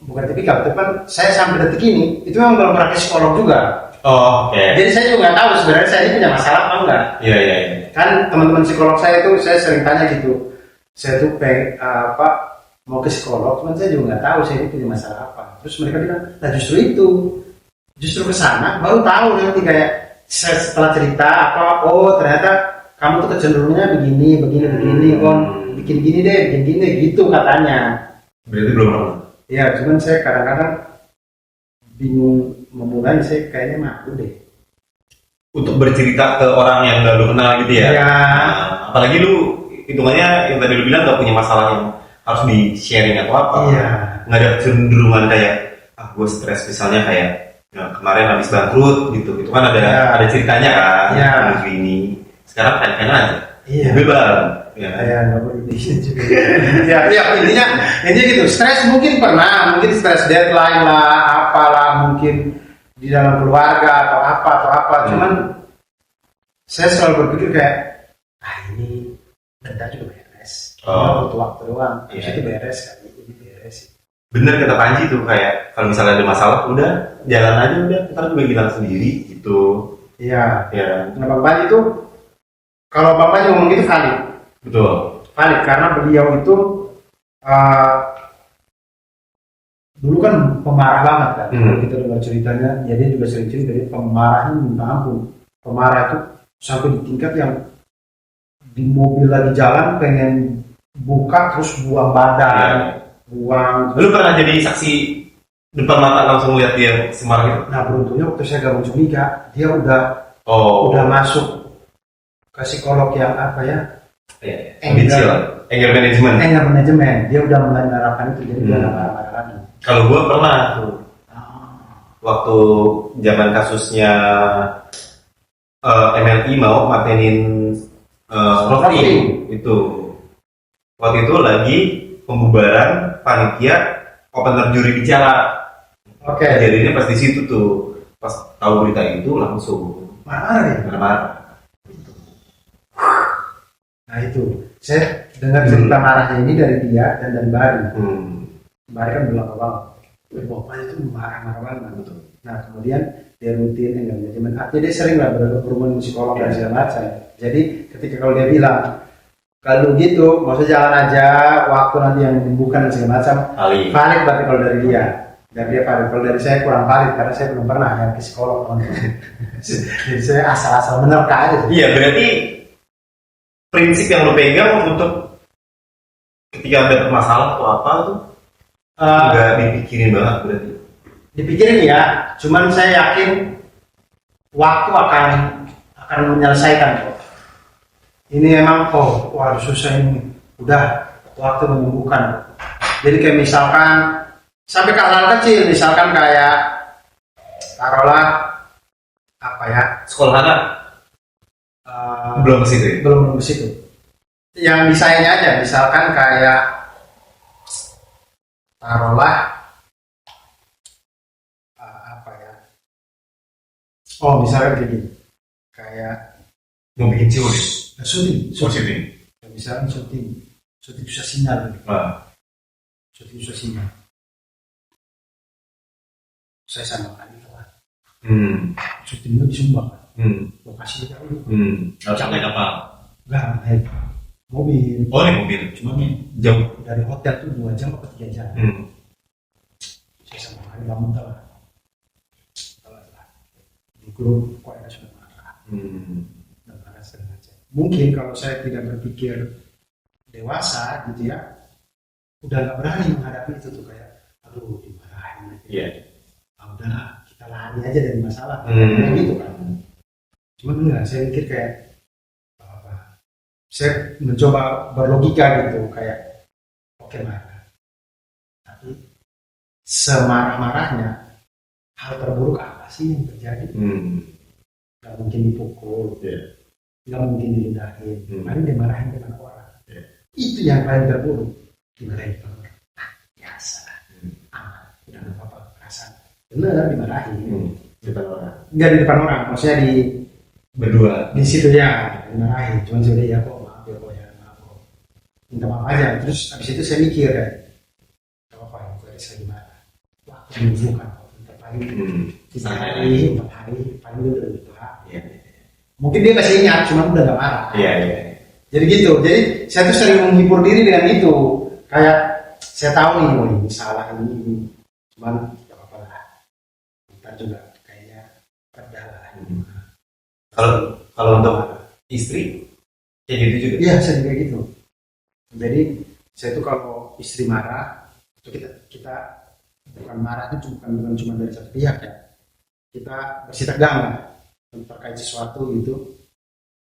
bukan tipikal, tapi saya sampai detik ini itu memang belum pernah ke psikolog juga. Oh, oke. Jadi saya juga nggak tahu sebenarnya saya ini punya masalah apa enggak. Iya. Kan teman-teman psikolog saya itu saya sering tanya gitu. Saya tuh mau ke psikolog, cuman saya juga nggak tahu saya ini punya masalah apa. Terus mereka bilang, nah justru ke sana baru tahu nanti kayak setelah cerita ternyata kamu tuh kecenderungannya begini, bikin gini deh, gitu katanya. Berarti belum pernah. Ya, cuman saya kadang-kadang bingung memulai, saya kayaknya malu deh. Untuk bercerita ke orang yang gak lu kenal gitu ya? Iya. Apalagi lu, hitungannya yang tadi lu bilang gak punya masalah yang harus di sharing atau apa. Iya. Gak ada cenderungan kayak, gue stres misalnya kayak Nah, kemarin habis bangkrut gitu, itu kan ada ceritanya kan, menuju ini. Sekarang kan aja, mobil baru. Nggak boleh juga. intinya gitu. Stres mungkin pernah, mungkin stres deadline lah, apalah mungkin di dalam keluarga atau apa. Cuman saya selalu berpikir kayak, ini bentar juga beres. Butuh waktu doang. Itu beres kan, ini beres. Bener kata Panji tuh, kayak kalau misalnya ada masalah udah jalan aja, udah ntar juga hilang sendiri gitu. Iya. Nah, Bang Panji tuh, kalau Bang Panji ngomong gitu valid. Betul. Valid karena beliau itu dulu kan pemarah banget kan. Kalau kita dengar ceritanya, dia juga sering cerita dia pemarahnya minta ampun. Pemarah itu sampai di tingkat yang di mobil lagi jalan pengen buka terus buang badan, buang. Lu pernah jadi saksi depan mata langsung lihat dia semarah itu? Nah, beruntungnya waktu saya gabung Cumika, dia udah masuk ke psikolog yang anger management. Dia udah mulai menerapkan itu, jadi dia nggak marah-marah lagi. Kalau gue pernah tuh, waktu zaman kasusnya MLI mau matenin itu, waktu itu lagi pembubaran panitia opener juri bicara. Kejadiannya pas di situ tuh, pas tahu berita itu langsung marah. Nah itu, saya dengar cerita marahnya ini dari dia dan dari Bari. Bari kan bilang banget, bapaknya itu marah-marah banget. Nah kemudian dia rutin anger management, artinya dia sering lah berhubungan psikolog dan segala macam. Jadi ketika kalau dia bilang, kalau gitu, maksudnya jalan aja, waktu nanti yang bukan dan segala macam, valid berarti kalau dari dia. Dan dia valid, kalau dari saya kurang valid karena saya belum pernah ya ke psikolog. Jadi saya asal-asal menerka aja. Iya, berarti prinsip yang lo pegang untuk ketika ada masalah atau apa tuh nggak dipikirin banget berarti? Dipikirin ya, cuman saya yakin waktu akan menyelesaikan kok. Ini emang waduh susah ini, udah waktu menyembuhkan. Jadi kayak misalkan sampai ke hal kecil, misalkan kayak taruhlah sekolah anak belum ke situ ya? Belum ke situ. Yang desainnya aja, misalkan kayak taruhlah misalkan kayak gini, kayak mau bikin cium syuting. Misalkan syuting susah sinyal. Syuting susah sinyal. Saya samakan itu lah. Syutingnya di Sumbang. Lokasi kita dulu. Capek apa? Enggak, mobil. Naik mobil. Cuma jauh dari hotel tuh 2 jam atau 3 jam. Saya samakan bangun lah. Di grup kok ada sudah marah. Dan marah sengaja. Mungkin kalau saya tidak berpikir dewasa gitu ya, udah nggak berani menghadapi itu tuh, kayak aduh dimarahin. Udah kita lari aja dari masalah. Gitu kan. Cuman enggak, saya mikir kayak saya mencoba berlogika gitu, kayak oke, marah, tapi semarah-marahnya hal terburuk apa sih yang terjadi? Gak mungkin dipukul, gak mungkin diludahin, paling dimarahin dengan orang. Itu yang paling terburuk. Dimarahin orang, biasa, udah gak apa-apa, perasaan bener dimarahin. Nggak di depan orang, maksudnya di berdua di situ ya dimarahin, cuman sudah ya kok maaf kok minta maaf aja. Terus abis itu saya mikir kayak apa yang gue lagi marah, waktu menyembuhkan paling 3 hari 4 hari paling udah lupa. Mungkin dia masih ingat, cuma udah nggak marah. Jadi gitu, jadi saya tuh sering menghibur diri dengan itu, kayak saya tahu nih ini salah ini, cuman nggak apa-apa lah, ntar juga kayaknya reda lah. Kalau untuk istri kayak gitu juga? Iya, saya juga gitu. Jadi saya tuh kalau istri marah, itu kita bukan marah itu bukan cuma dari satu pihak ya. Kita bersih tegang lah terkait sesuatu gitu,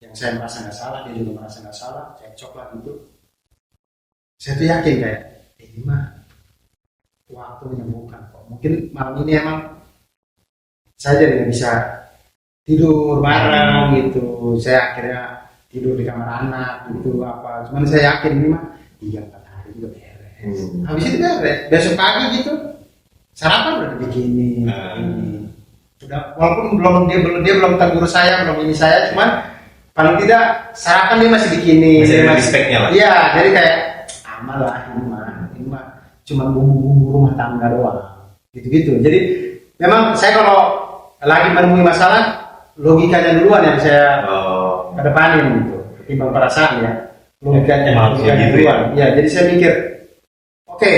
yang saya merasa nggak salah, dia juga merasa nggak salah, cekcok lah gitu. Saya tuh yakin kayak ini mah waktu menyembuhkan kok. Mungkin malam ini emang saya jadi nggak bisa tidur bareng gitu. Saya akhirnya tidur di kamar anak gitu apa. Cuman saya yakin ini mah 3-4 hari juga beres. Habis itu beres. Besok pagi gitu sarapan udah dibikinin. Udah walaupun dia belum tegur saya, belum ini saya, cuman paling tidak sarapan dia masih bikinin. Masih ada respectnya lah. Iya, jadi kayak aman lah ini mah cuma bumbu-bumbu rumah tangga doang. Gitu-gitu. Jadi memang saya kalau lagi menemui masalah logikanya duluan yang saya kedepanin gitu, ketimbang perasaan ya. Logikanya gitu duluan. Ya, jadi saya mikir, oke,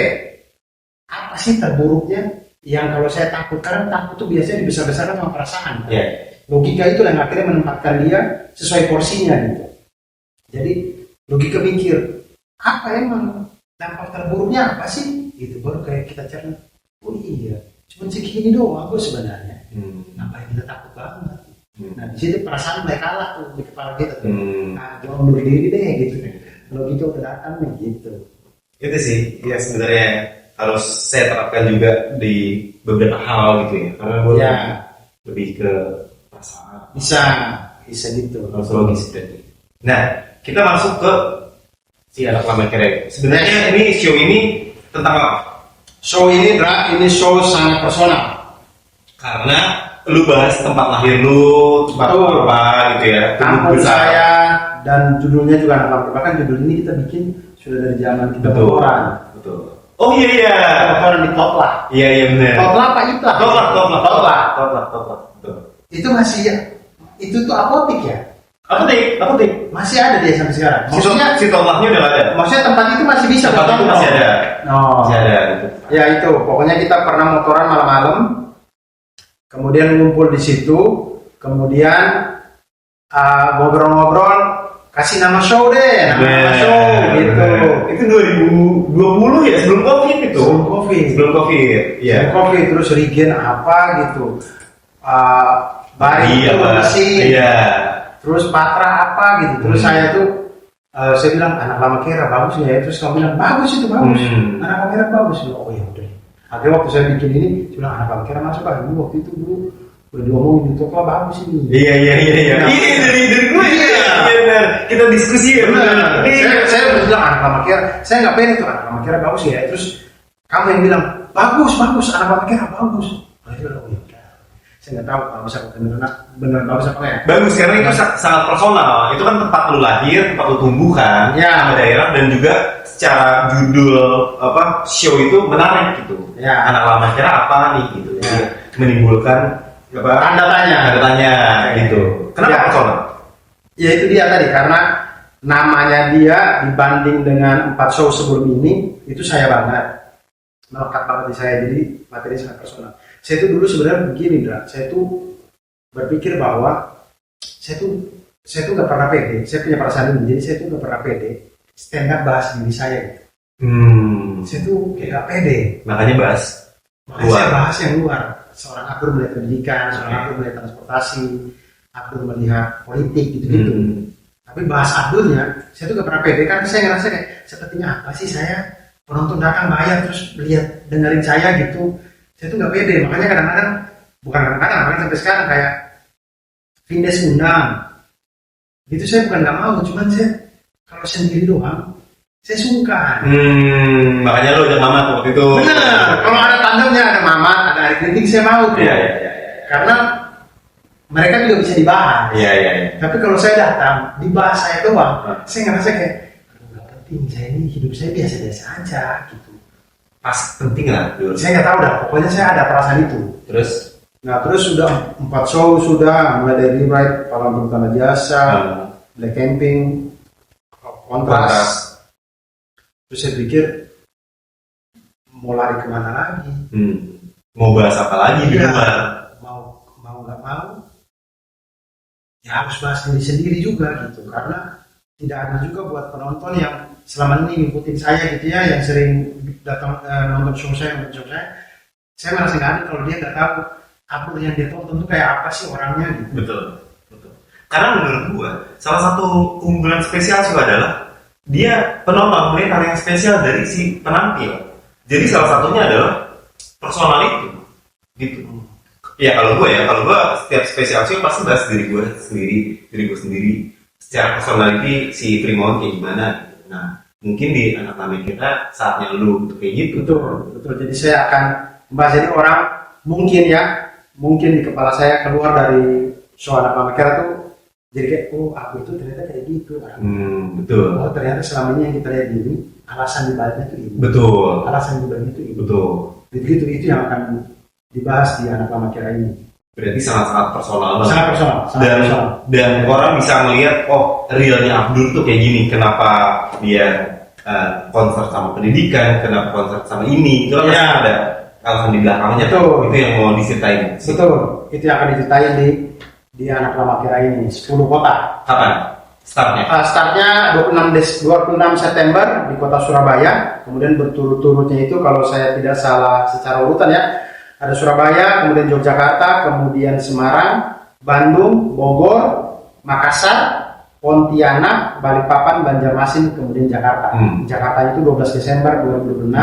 apa sih terburuknya yang kalau saya takut? Karena takut tuh biasanya dibesar-besarkan sama perasaan. Kan? Yeah. Logika itu yang akhirnya menempatkan dia sesuai porsinya gitu. Jadi logika mikir, apa emang dampak terburuknya apa sih? Gitu baru kayak kita cari. Oh iya, cuma segini doang aku sebenarnya. Ngapain kita takut banget? Nah di situ perasaan mulai kalah tuh di kepala kita tuh. Nah jangan bunuh diri deh gitu. Kalau gitu udah datang nih gitu. Itu sih, ya sebenarnya harus saya terapkan juga di beberapa hal gitu ya. Karena gue lebih ke perasaan. Bisa gitu. Harus logis berarti. Nah, kita masuk ke si anak lama kere. Sebenarnya ini show ini tentang apa? Show ini show sangat personal. Karena lu bahas tempat lahir lu, tempat apa gitu ya. Kampung saya dan judulnya juga anak lama. Bahkan judul ini kita bikin sudah dari zaman kita berkoran. Betul. Oh iya. Berkoran di Totlah. Iya benar. Totlah apa Itlah? Totlah. Itu masih ya. Itu tuh apotik ya. Apotik. Masih ada dia sampai sekarang. Maksudnya si Totlahnya udah ada. Maksudnya tempat itu masih bisa. Tempat itu masih ada. Masih ada gitu. Ya itu. Pokoknya kita pernah motoran malam-malam. Kemudian ngumpul di situ, kemudian ngobrol-ngobrol, kasih nama show deh, nama show gitu. Itu 2020 ya, sebelum COVID itu. Sebelum COVID. Iya. Sebelum COVID terus regen apa gitu. Bari itu masih. Iya. Terus Patra apa gitu. Terus saya tuh saya bilang anak lama kira bagus ya. Terus kamu bilang bagus itu bagus. Anak lama kira bagus. Oh ya udah. Akhirnya waktu saya bikin ini, saya bilang anak lama kira masuk kan. Waktu itu dulu udah diomongin di toko bagus ini. Iya. Ini dari gue. Iya. Kita diskusi ya. Saya udah bilang anak lama kira. Saya nggak pengen tuh anak lama kira bagus ya. Terus kamu yang bilang bagus anak lama kira bagus. Akhirnya oh ya. Saya nggak tahu kalau misalnya benar bagus apa ya. Bagus karena itu sangat personal. Itu kan tempat lu lahir, tempat lu tumbuh kan, sama daerah dan juga secara judul show itu menarik gitu. Ya. Anak lama kira apa nih gitu. Ya. Jadi, menimbulkan tanda tanya gitu. Kenapa personal? Ya itu dia tadi karena namanya dia dibanding dengan 4 show sebelum ini itu saya banget melekat banget di saya, jadi materi sangat personal. Saya tuh dulu sebenarnya begini, saya tuh berpikir bahwa saya tuh nggak pernah pede. Saya punya perasaan ini, jadi saya tuh nggak pernah pede stand up bahas diri saya. Saya tuh kayak nggak pede. Makanya saya bahas yang luar. Seorang aktor melihat pendidikan, seorang aktor melihat transportasi, aktor melihat politik gitu-gitu. Tapi bahas aktornya, saya tuh nggak pernah pede kan. Saya ngerasa kayak sepertinya apa sih saya penonton datang bayar terus dengerin saya gitu. Saya tuh nggak pede, makanya kadang-kadang makanya sampai sekarang kayak Vindes undang gitu saya bukan nggak mau, cuman saya kalau sendiri doang saya sungkan. Makanya lo ajak Mamat waktu itu. Benar, kalau ada tandemnya, ada Mamat, ada Arik Kritik saya mau tuh. Iya. Karena mereka juga bisa dibahas. Iya. Tapi kalau saya datang dibahas saya doang, saya ngerasa kayak nggak penting, saya ini hidup saya biasa-biasa aja gitu. Pas penting lah dulu. Saya nggak tahu dah, pokoknya saya ada perasaan itu. Terus sudah 4 show sudah, mulai dari Rewrite, Palang Pertama Jasa, Black Camping, Kontras. Terus saya pikir mau lari kemana lagi? Mau bahas apa lagi di luar? Mau nggak mau, ya harus bahas diri sendiri juga gitu, karena tidak ada juga buat penonton yang selama ini ngikutin saya gitu ya, yang sering datang nonton show saya, saya merasa nggak ada kalau dia nggak tahu aktor yang dia tonton tuh kayak apa sih orangnya gitu. Betul. Karena menurut gua salah satu keunggulan spesial itu adalah dia penonton melihat hal yang spesial dari si penampil. Jadi salah satunya adalah personal itu, gitu. Ya kalau gue setiap spesial show pasti bahas diri gue sendiri. Secara personality si Primo kayak gimana. Nah, mungkin di anak lama kita saatnya lu untuk kayak gitu. Betul. Jadi saya akan membahas, jadi orang mungkin di kepala saya keluar dari show anak lama kita tuh, jadi kayak aku itu ternyata kayak gitu. Betul. Oh ternyata selama ini yang kita lihat ini alasan dibaliknya itu ini. Betul. Alasan dibaliknya itu ini. Betul. Itu yang akan dibahas di anak lama kira ini. Berarti sangat personal banget. Sangat personal. Dan orang bisa melihat realnya Abdur tuh kayak gini. Kenapa dia concern sama pendidikan, kenapa concern sama ini. Itu kan ada alasan di belakangnya. Betul. Itu yang mau diceritain. Betul. Itu yang akan diceritain di anak lama kira ini 10 kota. Kapan startnya? Startnya 26 September di kota Surabaya. Kemudian berturut-turutnya itu kalau saya tidak salah secara urutan ya, ada Surabaya, kemudian Yogyakarta, kemudian Semarang, Bandung, Bogor, Makassar, Pontianak, Balikpapan, Banjarmasin, kemudian Jakarta. Jakarta itu 12 Desember 2026.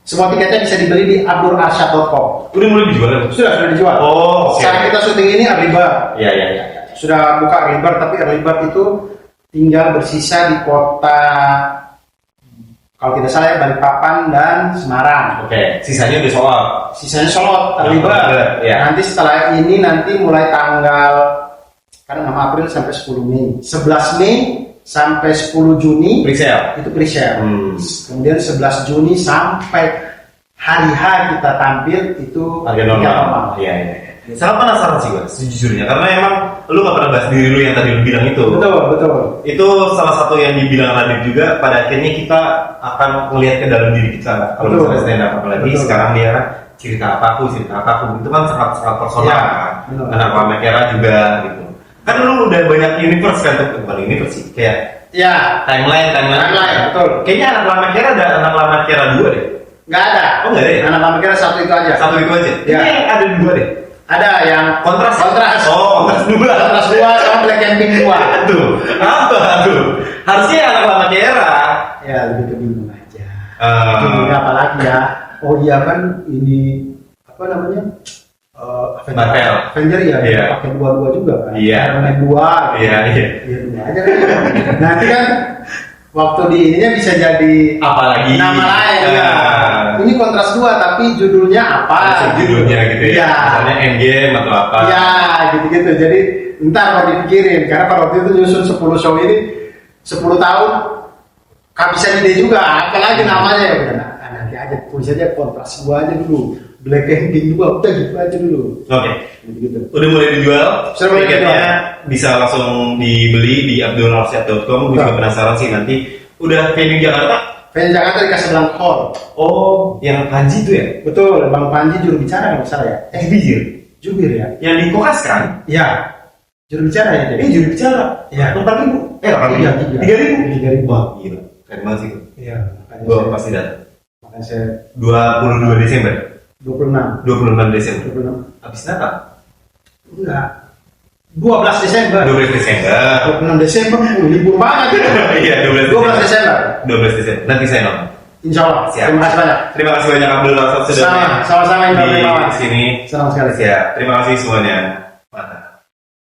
Semua tiketnya bisa dibeli di abdurarsyad.com. Udah mulai dijual? Sudah dijual. Oh, okay. Saat kita syuting ini early bird. Iya. Sudah buka early bird, tapi early bird itu tinggal bersisa di kota, kalau tidak salah ya, Balikpapan dan Semarang. Oke. Sisanya udah soal. Sisanya Solot, early bird. Ya. Nanti setelah ini mulai tanggal 6 April sampai 10 Mei. 11 Mei sampai 10 Juni Presale. itu presale. Kemudian 11 Juni sampai hari H kita tampil itu harga normal. Iya. Sangat penasaran sih gue sejujurnya, karena emang lu gak pernah bahas diri lu yang tadi lu bilang itu. Betul. Itu salah satu yang dibilang Radit juga. Pada akhirnya kita akan melihat ke dalam diri kita. Kalau misalnya stand up, apalagi sekarang dia cerita apa aku itu kan sangat personal ya, kan. Anak lama Kera juga gitu. Kan lu udah banyak universe kan, bukan universe sih, kayak timeline. Betul. Kayaknya anak lama Kera ada anak lama Kera 2 deh. Nggak ada. Oh nggak ada ya? Anak lama Kera satu itu aja. Ya. Ini ada 2 deh. Ada yang kontras. Oh, kontras 2 sama Black Camping 2. Tuh. Harusnya anak lama Kera. Ya lebih ke bingung aja. Bingung apa lagi ya? Oh iya kan ini apa namanya? Avenger ya, pakai 2 juga kan? Iya. Karena 2. Iya. Ya 2 aja kan. Nanti kan waktu di ininya bisa jadi apalagi nama lain ya. Ini kontras 2 tapi judulnya apa? Judulnya gitu ya. Misalnya Endgame atau apa? Ya, gitu. Jadi ntar mau dipikirin, karena pada waktu itu nyusun 10 show ini 10 tahun kehabisan ide juga, apalagi namanya ya udah nanti aja tulis aja kontras 2 aja dulu. Black Camping 2 udah gitu aja dulu. Oke. Gitu. Udah mulai dijual. Tiketnya bisa langsung dibeli di abdurarsyad.com. Gue juga penasaran sih nanti. Udah venue Jakarta? Venue Jakarta di Casablanca Hall. Oh, yang Panji itu ya? Betul, Bang Panji juru bicara nggak salah ya? Jubir ya? Yang di Kokas kan? Iya. Juru bicara ya? Juru bicara. Iya. 4.000? 3.000? Wah, gila. Keren banget sih itu. Iya. Gue pasti datang. Makanya saya 22 Desember. 26 Desember. Habis Natal? Enggak. 12 Desember. 26 Desember libur banget itu. Iya, 12 Desember. 12 Desember. Nanti saya nonton. Insya Allah. Siap. Terima kasih banyak. Terima kasih banyak Abdul Rasad sudah Sama-sama di sini. Senang sekali. Siap. Terima kasih semuanya.